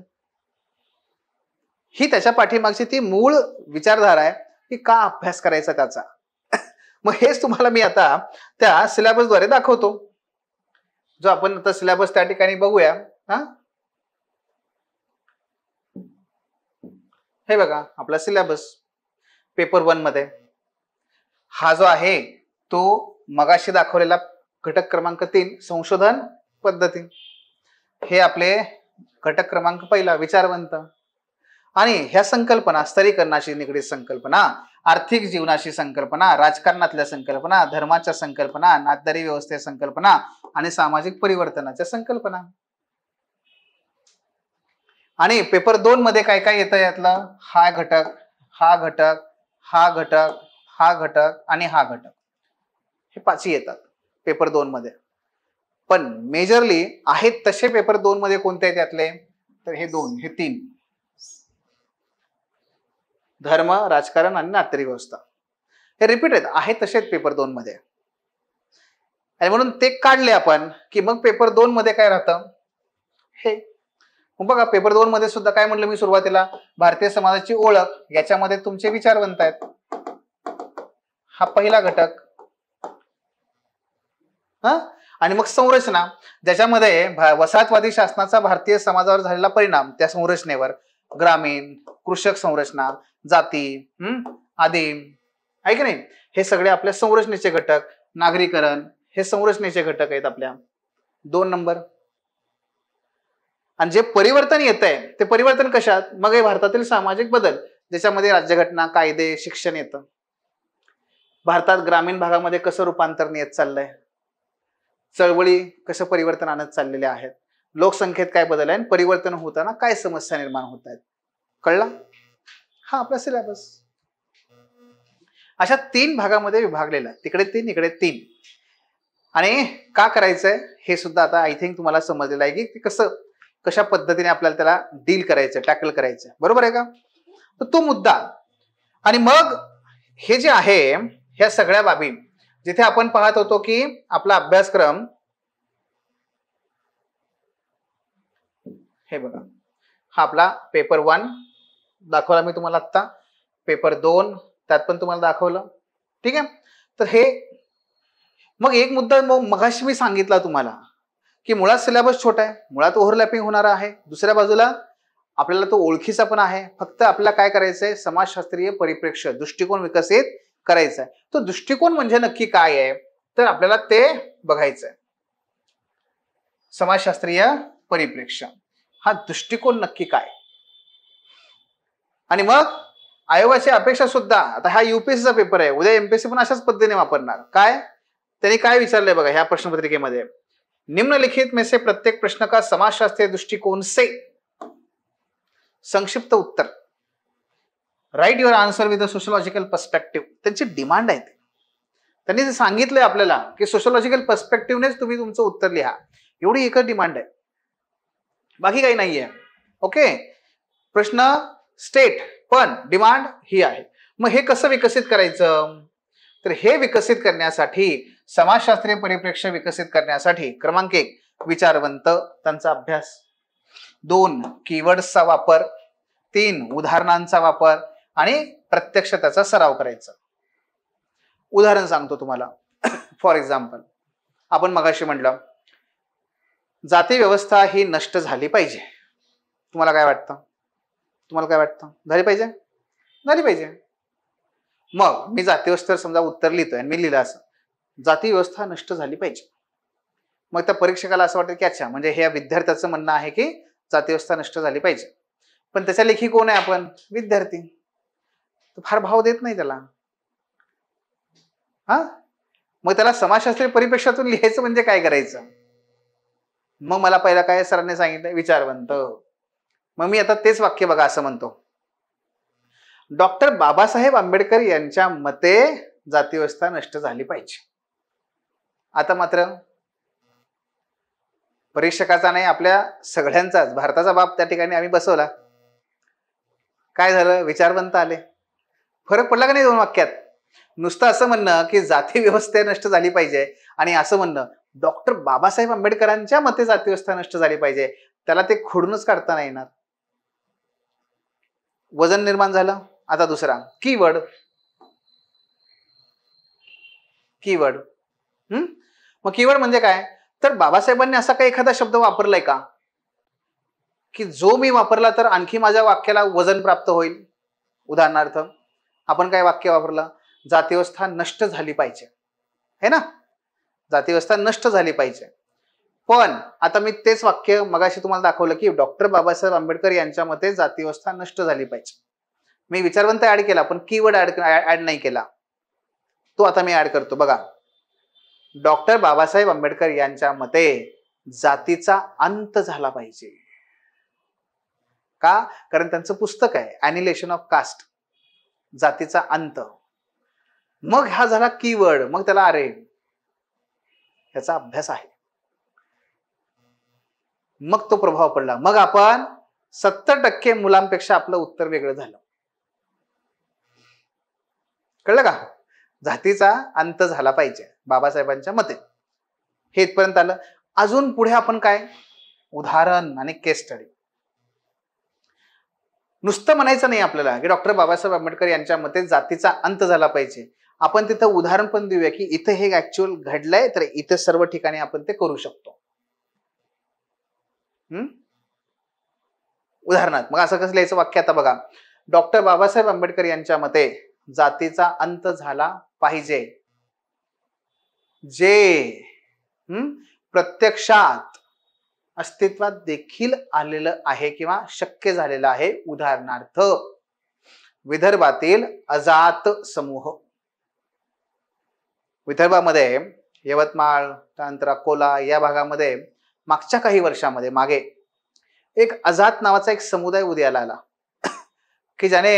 ही त्याच्या पाठीमागची ती मूळ विचारधारा आहे की का अभ्यास करायचा त्याचा. मग हेच तुम्हाला मी आता त्या सिलेबसद्वारे दाखवतो, जो आपण आता सिलेबस त्या ठिकाणी बघूया. हे बघा आपला सिलेबस पेपर 1 मध्ये हा जो आहे तो मगाशी दाखवलेला घटक क्रमांक 3 संशोधन पद्धती, हे आपले घटक क्रमांक पहिला विचारवंत, आणि ह्या संकल्पना स्तरीकरणाशी निगडीत संकल्पना, आर्थिक जीवनाशी संकल्पना, राजकारणातल्या संकल्पना, धर्माच्या संकल्पना, नातदारी व्यवस्थेच्या संकल्पना आणि सामाजिक परिवर्तनाच्या संकल्पना. आणि पेपर 2 मध्ये काय काय येतं यातलं, हा घटक, हा घटक, हा घटक, हा घटक आणि हा घटक, हे 5 येतात पेपर 2 मध्ये. पण मेजरली आहेत तसे पेपर 2 मध्ये कोणते आहेत यातले, तर हे 2, हे 3, धर्म, राजकारण आणि नातरी व्यवस्था, हे रिपीट आहेत तसेच पेपर 2 मध्ये. आणि म्हणून ते काढले आपण की मग पेपर 2 मध्ये काय राहतं हे. मग बघा पेपर 2 मध्ये सुद्धा काय म्हटलं मी सुरुवातीला, भारतीय समाजाची ओळख, याच्यामध्ये तुमचे विचारवंत आहेत, हा पहिला घटक. आणि मग संरचना, ज्याच्यामध्ये वसाहतवादी शासनाचा भारतीय समाजावर झालेला परिणाम, त्या संरचनेवर ग्रामीण, कृषक संरचना, जाती, आदिम, आहे की नाही, हे सगळे आपल्या संरचनेचे घटक. नागरीकरण, हे संरचनेचे घटक आहेत आपल्या 2 नंबर. आणि जे परिवर्तन येत आहे ते परिवर्तन कशात, मग हे भारतातील सामाजिक बदल, ज्याच्यामध्ये राज्यघटना, कायदे, शिक्षण येतं. भारतात ग्रामीण भागामध्ये कसं रूपांतरण येत चाललंय, चळवळी कसं परिवर्तन आणत चाललेले आहेत, लोकसंख्येत काय बदल आहे, परिवर्तन होताना काय समस्या निर्माण होत आहेत. कळला? हा आपला सिलेबस अशा 3 भागामध्ये विभागलेला आहे, तिकडे 3, इकडे 3. आणि का करायचंय हे सुद्धा आता आय थिंक तुम्हाला समजलेलं आहे की कशा पद्धतीने आपल्याला त्याला डील करायचं, टॅकल करायचं, बरोबर आहे का. तर तो मुद्दा. आणि मग हे जे आहे ह्या सगळ्या बाबी, जिथे आपण पाहत होतो की आपला अभ्यासक्रम, हे बघा हा आपला पेपर 1 दाखवला मी तुम्हाला आता, पेपर 2 त्यात पण तुम्हाला दाखवलं, ठीक आहे. तर हे मग एक मुद्दा मगाशी मी सांगितला तुम्हाला की मुळात सिलेबस छोटा आहे, मुळात ओव्हरलॅपिंग होणारा आहे, दुसऱ्या बाजूला आपल्याला तो ओळखीचा पण आहे. फक्त आपल्याला काय करायचंय, समाजशास्त्रीय परिप्रेक्ष्य, दृष्टिकोन विकसित करायचा आहे. तो दृष्टिकोन म्हणजे नक्की काय आहे तर आपल्याला ते बघायचंय. समाजशास्त्रीय परिप्रेक्ष्य हा दृष्टिकोन नक्की काय, आणि मग आयोगाची अपेक्षा सुद्धा, आता हा युपीएससीचा पेपर आहे, उद्या एमपीएससी पण अशाच पद्धतीने वापरणार. काय त्यांनी काय विचारलंय बघा ह्या प्रश्नपत्रिकेमध्ये, निम्नलिखित में से प्रत्येक प्रश्न का समाजशास्त्रीय दृष्टिकोन से संक्षिप्त उत्तर, write your answer with a sociological perspective. त्यांची डिमांड आहे. त्यांनी सांगितलंय आपल्याला की सोशोलॉजिकल पर्स्पेक्टिव्हनेच तुम्ही तुमचं उत्तर लिहा, एवढी एकच डिमांड आहे, बाकी काही नाहीये. ओके, प्रश्न स्टेट पण डिमांड ही आहे. मग हे कसं विकसित करायचं, तर हे विकसित करण्यासाठी, समाजशास्त्रीय परिप्रेक्ष्य विकसित करण्यासाठी क्रमांक 1 विचारवंत, त्यांचा अभ्यास, 2 कीवर्ड्सचा वापर, 3 उदाहरणांचा वापर आणि प्रत्यक्ष त्याचा सराव करायचा. उदाहरण सांगतो तुम्हाला. फॉर एक्झाम्पल, आपण मगाशी म्हटलं जाती व्यवस्था ही नष्ट झाली पाहिजे. तुम्हाला काय वाटतं, झाली पाहिजे? झाली पाहिजे. मग मी जाती व्यवस्थेवर समजा उत्तर लिहितोय आणि मी लिहिलं असं, जाती व्यवस्था नष्ट झाली पाहिजे. मग त्या परीक्षकाला असं वाटतं की अच्छा, म्हणजे हे विद्यार्थ्याचं म्हणणं आहे की जाती व्यवस्था नष्ट झाली पाहिजे. पण त्याच्या लेखी कोण आहे? आपण विद्यार्थी. तो फार भाव देत नाही त्याला. मग त्याला समाजशास्त्रीय परिप्रेक्ष्यातून लिहायचं म्हणजे काय करायचं? मग मला पहिला काय सरांनी सांगितलं, विचारवंत. मग मी आता तेच वाक्य बघा असं म्हणतो, डॉक्टर बाबासाहेब आंबेडकर यांच्या मते जाती व्यवस्था नष्ट झाली पाहिजे. आता मात्र परीक्षकाचा नाही, आपल्या सगळ्यांचाच, भारताचा बाप त्या ठिकाणी आम्ही बसवला. काय झालं? विचारवंत आले. फरक पडला का नाही दोन वाक्यात? नुसतं असं म्हणणं की जाती व्यवस्था नष्ट झाली पाहिजे आणि असं म्हणणं डॉक्टर बाबासाहेब आंबेडकरांच्या मते जाती व्यवस्था नष्ट झाली पाहिजे, त्याला ते खोडूनच काढता नाही येणार. वजन निर्माण झालं. आता दुसरा कीवर्ड. मग कीवर्ड म्हणजे काय? तर बाबासाहेबांनी असा काही एखादा शब्द वापरलाय का की जो मी वापरला तर आणखी माझ्या वाक्याला वजन प्राप्त होईल? उदाहरणार्थ आपण काय वाक्य वापरलं, जाती व्यवस्था नष्ट झाली पाहिजे, है ना, जाती व्यवस्था नष्ट झाली पाहिजे. पण आता मी तेच वाक्य मगाशी तुम्हाला दाखवलं की डॉक्टर बाबासाहेब आंबेडकर यांच्या मते जाती व्यवस्था नष्ट झाली पाहिजे. मी विचारवंत ऍड केला पण कीवर्ड ऍड नाही केला. तो आता मी ऍड करतो बघा. डॉक्टर बाबासाहेब आंबेडकर यांच्या मते जातीचा अंत झाला पाहिजे. का? कारण त्यांचं पुस्तक आहे ॲनिलेशन ऑफ कास्ट, जातीचा अंत. मग हा झाला कीवर्ड. मग त्याला अरे ह्याचा अभ्यास आहे, मग तो प्रभाव पडला. मग आपण 70% मुलांपेक्षा आपलं उत्तर वेगळं झालं. कळलं का? जातीचा अंत झाला पाहिजे बाबासाहेबांच्या मते, हे इथपर्यंत आलं. अजून पुढे आपण काय, उदाहरण आणि केस स्टडी. नुसतं म्हणायचं नाही आपल्याला की डॉक्टर बाबासाहेब आंबेडकर यांच्या मते जातीचा अंत झाला पाहिजे. आपण तिथं उदाहरण पण देऊया की इथं हे ऍक्च्युअल घडलंय, तर इथं सर्व ठिकाणी आपण ते करू शकतो. उदाहरणार्थ मग असं कसं लिहायचं वाक्य? आता बघा, डॉक्टर बाबासाहेब आंबेडकर यांच्या मते जातीचा अंत झाला पाहिजे, जे प्रत्यक्षात अस्तित्वात देखील आलेलं आहे किंवा शक्य झालेलं आहे. उदाहरणार्थ विदर्भातील अजात समूह. विदर्भामध्ये यवतमाळ, त्यानंतर अकोला या भागामध्ये मागच्या काही वर्षामध्ये मागे एक अजात नावाचा एक समुदाय उदयाला आला की ज्याने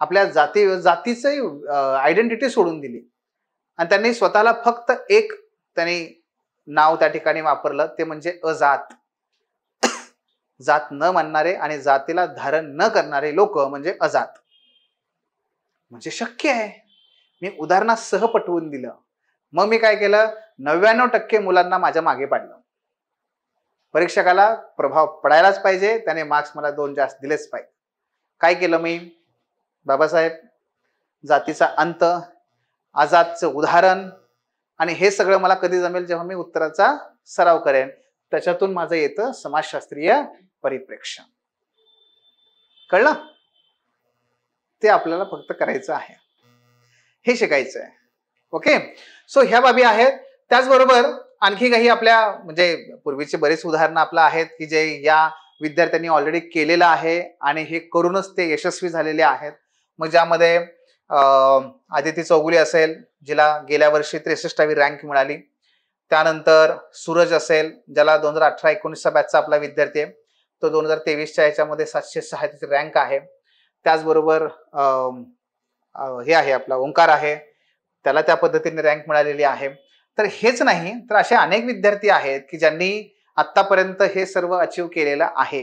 आपल्या जातीचं आयडेंटिटी सोडून दिली आणि त्यांनी स्वतःला फक्त एक त्यांनी नाव त्या ठिकाणी वापरलं, ते म्हणजे अजात. जात न मानणारे आणि जातीला धारण न करणारे लोक म्हणजे अजात. म्हणजे शक्य आहे. मी उदाहरणासह पटवून दिलं. मग मी काय केलं, 99% मुलांना माझ्या मागे पाडलं. परीक्षकाला प्रभाव पडायलाच पाहिजे, त्याने मार्क्स मला 2 जास्त दिलेच पाहिजे. काय केलं मी, बाबासाहेब, जातीचा अंत, आजादचं उदाहरण, आणि हे सगळं मला कधी जमेल जेव्हा मी उत्तराचा सराव करेन. त्याच्यातून माझं येतं समाजशास्त्रीय परिप्रेक्ष्य. कळलं? ते आपल्याला फक्त करायचं आहे, हे शिकायचं आहे. ओके, सो ह्या बाबी आहेत. त्याचबरोबर आणखी काही आपल्या म्हणजे पूर्वीचे बरेच उदाहरणं आपलं आहेत की जे या विद्यार्थ्यांनी ऑलरेडी केलेलं आहे आणि हे करूनच ते यशस्वी झालेले आहेत. मग ज्यामध्ये आदिती चौगुले असेल, जिला गेल्या वर्षी 63वी रँक मिळाली. त्यानंतर सूरज असेल, ज्याला 2018-19 बॅचचा आपला विद्यार्थी आहे, तो 2023च्या याच्यामध्ये 706 त्याची रँक आहे. त्याचबरोबर हे आहे आपला ओंकार आहे, त्याला त्या पद्धतीने रँक मिळालेली आहे. तर हेच नाही तर असे अनेक विद्यार्थी आहेत की ज्यांनी आतापर्यंत हे सर्व अचीव केलेलं आहे.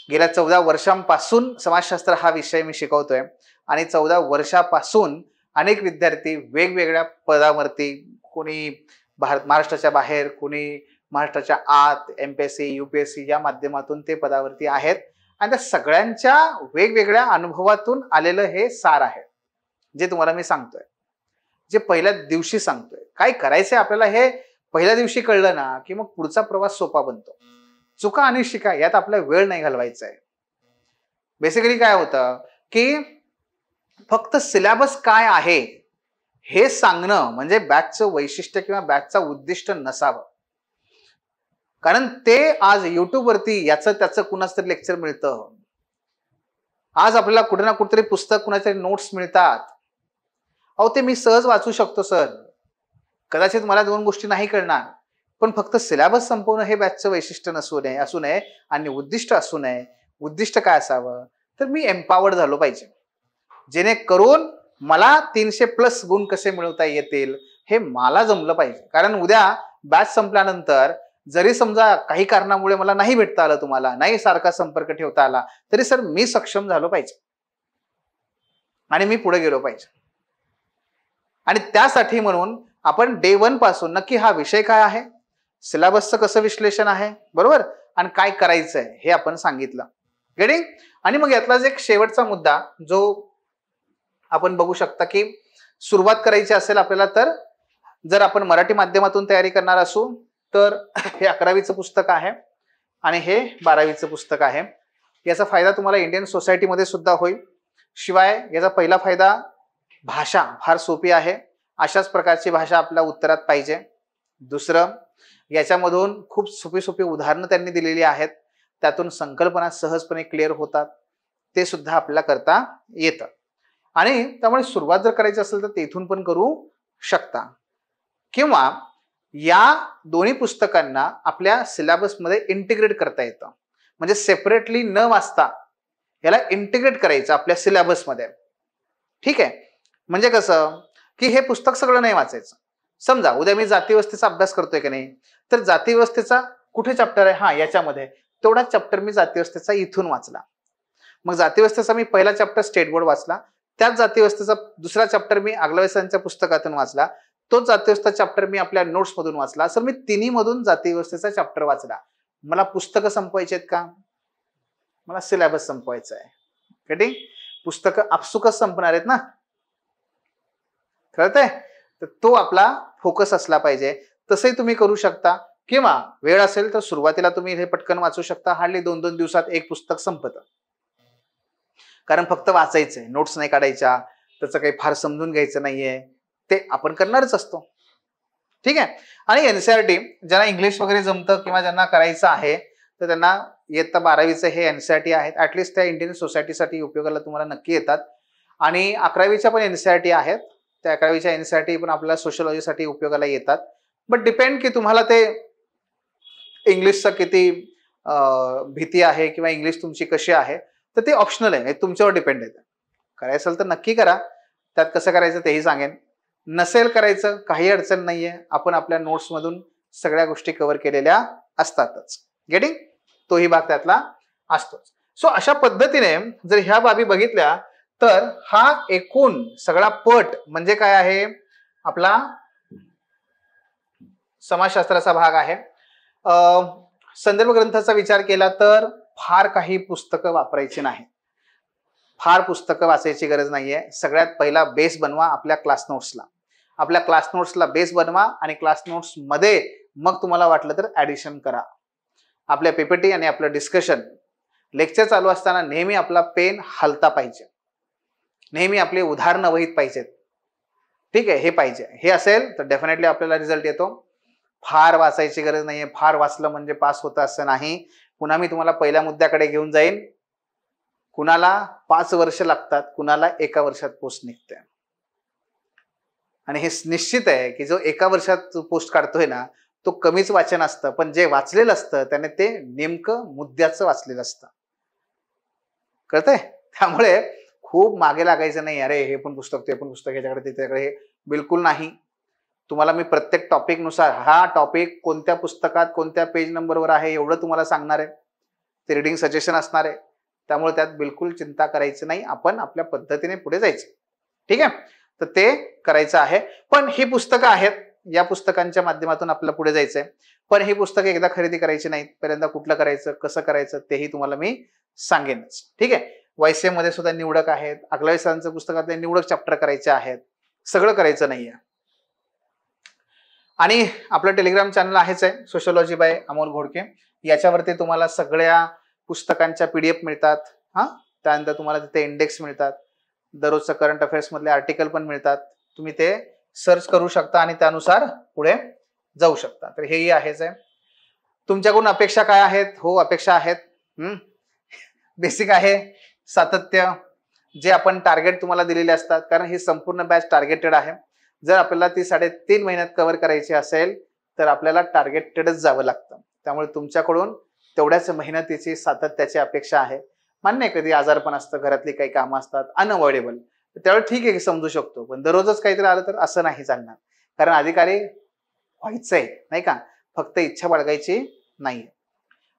गेल्या 14 वर्षांपासून समाजशास्त्र हा विषय मी शिकवतोय आणि 14 वर्षापासून अनेक विद्यार्थी वेगवेगळ्या पदावरती, कोणी महाराष्ट्राच्या बाहेर, कोणी महाराष्ट्राच्या आत, MPSC UPSC या माध्यमातून ते पदावरती आहेत. आणि त्या सगळ्यांच्या वेगवेगळ्या अनुभवातून आलेलं हे सार आहे जे तुम्हाला मी सांगतोय, जे पहिल्या दिवशी सांगतोय. काय करायचंय आपल्याला हे पहिल्या दिवशी कळलं ना की मग पुढचा प्रवास सोपा बनतो. चुका आणि शिका यात आपला वेळ नाही घालवायचा आहे. बेसिकली काय होतं की फक्त सिलेबस काय आहे हे सांगणं म्हणजे बॅचचं वैशिष्ट्य किंवा बॅचचा उद्दिष्ट नसावं. कारण ते आज युट्यूब वरती याचं त्याचं कुणाच तरी लेक्चर मिळतं. आज आपल्याला कुठे ना कुठेतरी पुस्तक, कुणाचे नोट्स मिळतात. अहो ते मी सहज वाचू शकतो सर, कदाचित मला 2 गोष्टी नाही कळणार, पण फक्त सिलेबस संपवणं हे बॅचचं वैशिष्ट्य असू नये आणि उद्दिष्ट असू नये. उद्दिष्ट काय असावं तर मी एम्पावर्ड झालो पाहिजे, जेणेकरून मला 300+ गुण कसे मिळवता येतील हे मला जमलं पाहिजे. कारण उद्या बॅच संपल्यानंतर जरी समजा काही कारणामुळे मला नाही भेटता आलं, तुम्हाला नाही सारखा संपर्क ठेवता आला, तरी सर मी सक्षम झालो पाहिजे आणि मी पुढे गेलो पाहिजे. आणि त्यासाठी म्हणून आपण डे 1 पासून नक्की हा विषय काय आहे, सिलेबसचं कसं विश्लेषण आहे, बरोबर, आणि काय करायचंय हे आपण सांगितलं. गेटिंग. आणि मग यातलाच एक शेवटचा मुद्दा जो आपण बघू शकता की सुरुवात करायची असेल आपल्याला, तर जर आपण मराठी माध्यमातून तयारी करणार असू तर हे 11वीचं पुस्तक आहे आणि हे 12वीचं पुस्तक आहे. याचा फायदा तुम्हाला इंडियन सोसायटीमध्ये सुद्धा होईल. शिवाय याचा पहिला फायदा, भाषा फार सोपी आहे, अशाच प्रकारची भाषा आपल्या उत्तरात पाहिजे. दुसरं, याच्यामधून खूप सोपी सोपी उदाहरणं त्यांनी दिलेली आहेत, त्यातून संकल्पना सहजपणे क्लिअर होतात, ते सुद्धा आपल्याला करता येतं. आणि त्यामुळे सुरुवात जर करायची असेल तर तेथून पण करू शकता, किंवा या दोन्ही पुस्तकांना आपल्या सिलेबसमध्ये इंटिग्रेट करता येतं. म्हणजे सेपरेटली न वाचता याला इंटिग्रेट करायचं आपल्या सिलेबसमध्ये. ठीक आहे. म्हणजे कसं की हे पुस्तक सगळं नाही वाचायचं. समजा उद्या मी जातीव्यवस्थेचा अभ्यास करतोय की नाही, तर जातीव्यवस्थेचा कुठे चॅप्टर आहे, हा याच्यामध्ये, तेवढाच चॅप्टर मी जातीव्यवस्थेचा इथून वाचला. मग जातीव्यवस्थेचा मी पहिला चॅप्टर स्टेट बोर्ड वाचला, त्याच जातीव्यवस्थेचा दुसरा चॅप्टर मी आगलावेसांच्या पुस्तकातून वाचला, तोच जातीव्यवस्था चॅप्टर मी आपल्या नोट्स मधून वाचला. सर मी तिन्ही मधून जातीव्यवस्थेचा चॅप्टर वाचला. मला पुस्तकं संपवायची आहेत का, मला सिलेबस संपवायचा आहे. कटिंग. पुस्तकं आपसुकच संपणार आहेत ना, कळतंय. तर तो आपला फोकस असला पाहिजे. तसंही तुम्ही करू शकता, किंवा वेळ असेल तर सुरुवातीला तुम्ही हे पटकन वाचू शकता. हार्डली 2-2 दिवसात एक पुस्तक संपतं. कारण फक्त वाचायचंय, नोट्स नाही काढायच्या, त्याचं काही फार समजून घ्यायचं नाहीये, ते आपण करणारच असतो. ठीक आहे. आणि NCERT ज्यांना इंग्लिश वगैरे जमतं किंवा ज्यांना करायचं आहे, तर त्यांना इयत्ता 12वीचं हे NCERT आहेत. ऍटलिस्ट त्या इंडियन सोसायटीसाठी उपयोगाला तुम्हाला नक्की येतात. आणि 11वीच्या पण NCERT आहेत. त्या 11वीच्या NCERT पण आपल्याला सोशलॉजीसाठी उपयोगाला येतात. बट डिपेंड की तुम्हाला ते इंग्लिशचा किती भीती आहे किंवा इंग्लिश तुमची कशी आहे, तर ते ऑप्शनल आहे, तुमच्यावर डिपेंड आहे. करायचं असेल तर नक्की करा. त्यात कसं करायचं तेही सांगेन. नसेल करायचं काही अडचण नाहीये, आपण आपल्या नोट्स मधून सगळ्या गोष्टी कव्हर केलेल्या असतातच. गेटिंग. तोही भाग त्यातला असतोच. सो अशा पद्धतीने जर ह्या बाबी बघितल्या तर हा एकूण सगळा पट म्हणजे काय आहे, आपला समाजशास्त्राचा भाग आहे. संदर्भ ग्रंथाचा विचार केला तर फार काही पुस्तकं वापरायची नाही, फार पुस्तकं वाचायची गरज नाहीये. सगळ्यात पहिला बेस बनवा आपल्या क्लास नोट्सला. आपल्या क्लास नोट्सला बेस बनवा आणि क्लास नोट्स मध्ये मग तुम्हाला वाटलं तर ऍडिशन करा. आपल्या PPT आणि आपलं डिस्कशन, लेक्चर चालू असताना नेहमी आपला पेन हलता पाहिजे, नेहमी आपले उदाहरणं वहीत पाहिजेत. ठीक आहे, हे पाहिजे. हे असेल तर डेफिनेटली आपल्याला रिझल्ट येतो. फार वाचायची गरज नाहीये, फार वाचलं म्हणजे पास होतं असं नाही. पुन्हा मी तुम्हाला पहिल्या मुद्द्याकडे घेऊन जाईन. कुणाला 5 वर्ष लागतात, कुणाला 1 वर्षात पोस्ट निघते. आणि हे निश्चित आहे की जो 1 वर्षात पोस्ट काढतोय ना, तो कमीच वाचन असतं, पण जे वाचलेलं असतं त्याने ते नेमकं मुद्द्याचं वाचलेलं असतं. कळतंय? त्यामुळे खूप मागे लागायचं नाही, अरे हे पण पुस्तक, ते पण पुस्तक, ह्याच्याकडे त्याच्याकडे, हे बिलकुल नाही. तुम्हाला मी प्रत्येक टॉपिक नुसार हा टॉपिक कोणत्या पुस्तकात कोणत्या पेज नंबरवर आहे एवढं तुम्हाला सांगणार आहे. ते रिडिंग सजेशन असणार आहे. त्यामुळे त्यात बिलकुल चिंता करायची नाही. आपण आपल्या पद्धतीने पुढे जायचं. ठीक आहे? तर ते करायचं आहे. पण ही पुस्तकं आहेत, या पुस्तकांच्या माध्यमातून आपल्याला पुढे जायचंय. पण ही पुस्तकं एकदा खरेदी करायची नाहीत. पहिल्यांदा कुठलं करायचं, कसं करायचं तेही तुम्हाला मी सांगेनच. ठीक आहे? YCM मध्ये सुद्धा निवडक आहेत. अकलव्य सरांचं पुस्तकातले निवडक चॅप्टर करायचे आहेत. सगळं करायचं नाहीये. आणि आपलं टेलिग्राम चॅनल आहेच आहे, सोशियोलॉजी बाय अमोल घोडके. याच्यावरती तुम्हाला सगळ्या पुस्तकांच्या PDF मिळतात. त्यानंतर तुम्हाला तिथे इंडेक्स मिळतात. दररोजचं करंट अफेअर्स मधले आर्टिकल पण मिळतात. तुम्ही ते सर्च करू शकता आणि त्यानुसार पुढे जाऊ शकता. तर हेही आहेच आहे. तुमच्याकडून अपेक्षा काय आहेत? हो, अपेक्षा आहेत. बेसिक आहे, सातत्य, जे आपण टार्गेट तुम्हाला दिलेले असतात, कारण ही संपूर्ण बॅच टार्गेटेड आहे. जर आपल्याला ती 3.5 महिन्यात कव्हर करायची असेल तर आपल्याला टार्गेटेडच जावं लागतं. त्यामुळे तुमच्याकडून तेवढ्याच मेहनतीची, सातत्याची अपेक्षा आहे. मान्य आहे, कधी आजारपण असतं, घरातली काही कामं असतात, अनअवॉइडेबल, त्यावेळी ठीक आहे, समजू शकतो. पण दररोजच काहीतरी आलं तर असं नाही चालणार, कारण अधिकारी व्हायचंय, नाही का? फक्त इच्छा बाळगायची नाहीये.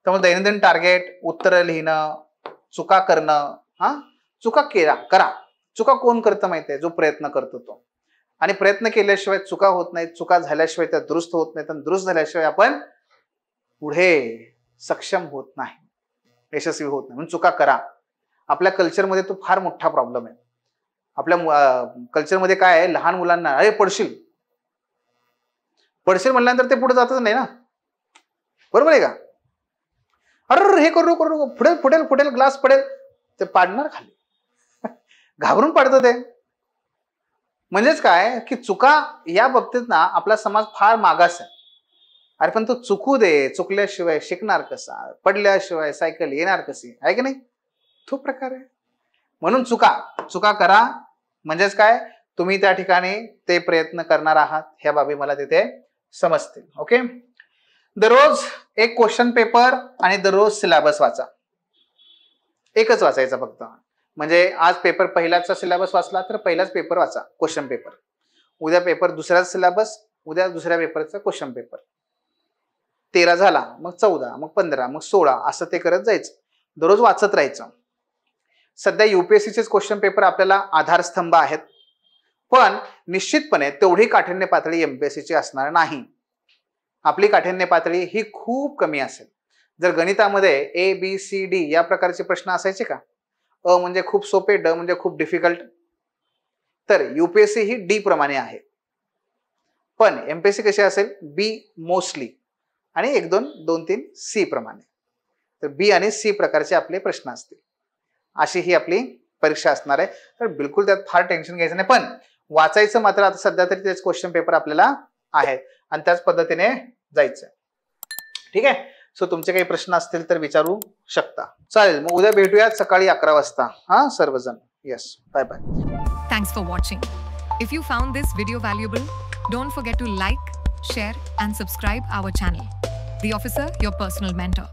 त्यामुळे दैनंदिन टार्गेट, उत्तर लिहिणं, चुका करणं, चुका करा. चुका कोण करतं माहितीये? जो प्रयत्न करतो तो. आणि प्रयत्न केल्याशिवाय चुका होत नाहीत. चुका झाल्याशिवाय त्या दुरुस्त होत नाहीत. आणि दुरुस्त झाल्याशिवाय आपण पुढे सक्षम होत नाही, यशस्वी होत नाही. म्हणून चुका करा. आपल्या कल्चरमध्ये तो फार मोठा प्रॉब्लेम आहे. आपल्या कल्चरमध्ये काय आहे, लहान मुलांना अरे पडशील म्हणल्यानंतर ते पुढे जातच नाही ना. बरोबर आहे का? अरे हे करू फुटेल ग्लास पडेल, ते पाडणार खाली. घाबरून पाडतं ते. म्हणजेच काय की चुका या बाबतीत ना आपला समाज फार मागास आहे. अरे पण तो चुकू दे, चुकल्याशिवाय शिकणार कसा, पडल्याशिवाय सायकल येणार कशी, आहे की नाही? तो प्रकार आहे. म्हणून चुका करा. म्हणजेच काय, तुम्ही त्या ठिकाणी ते प्रयत्न करणार आहात, ह्या बाबी मला तिथे समजतील. ओके? दररोज एक क्वेश्चन पेपर आणि दररोज सिलेबस वाचा. एकच वाचायचा फक्त. म्हणजे आज पेपर पहिल्याचा सिलेबस वाचला तर पहिलाच पेपर वाचा, क्वेश्चन पेपर. उद्या पेपर दुसऱ्याचा सिलेबस, उद्या दुसऱ्या पेपरचा क्वेश्चन पेपर. 13 झाला, मग 14, मग 15, मग 16, असं ते करत जायचं. दररोज वाचत राहायचं. सध्या UPSCचेच क्वेश्चन पेपर आपल्याला आधारस्तंभ आहेत, पण निश्चितपणे तेवढी काठिण्य पातळी MPSCची असणार नाही. आपली काठिण्य पातळी ही खूप कमी असेल. जर गणितामध्ये ABCD या प्रकारचे प्रश्न असायचे का? अ म्हणजे खूप सोपे, ड म्हणजे खूप डिफिकल्ट, तर UPSC ही D प्रमाणे आहे. पण MPSC कशी असेल? B मोस्टली आणि 1, 2, 2, 3 C प्रमाणे. तर B आणि C प्रकारचे आपले प्रश्न असतील. अशी ही आपली परीक्षा असणार आहे. तर बिलकुल त्यात फार टेन्शन घ्यायचं नाही. पण वाचायचं मात्र आता सध्या तरी तेच क्वेश्चन पेपर आपल्याला आहेत आणि त्याच पद्धतीने जायचं. ठीक आहे? सो तुमचे काही प्रश्न असतील तर विचारू शकता. चालेल, मग उद्या भेटूयात सकाळी 11 वाजता सर्वजण. Yes, bye bye.
Thanks for watching. If you found this video valuable, don't forget to like, share and subscribe our channel. The Officer, your personal mentor.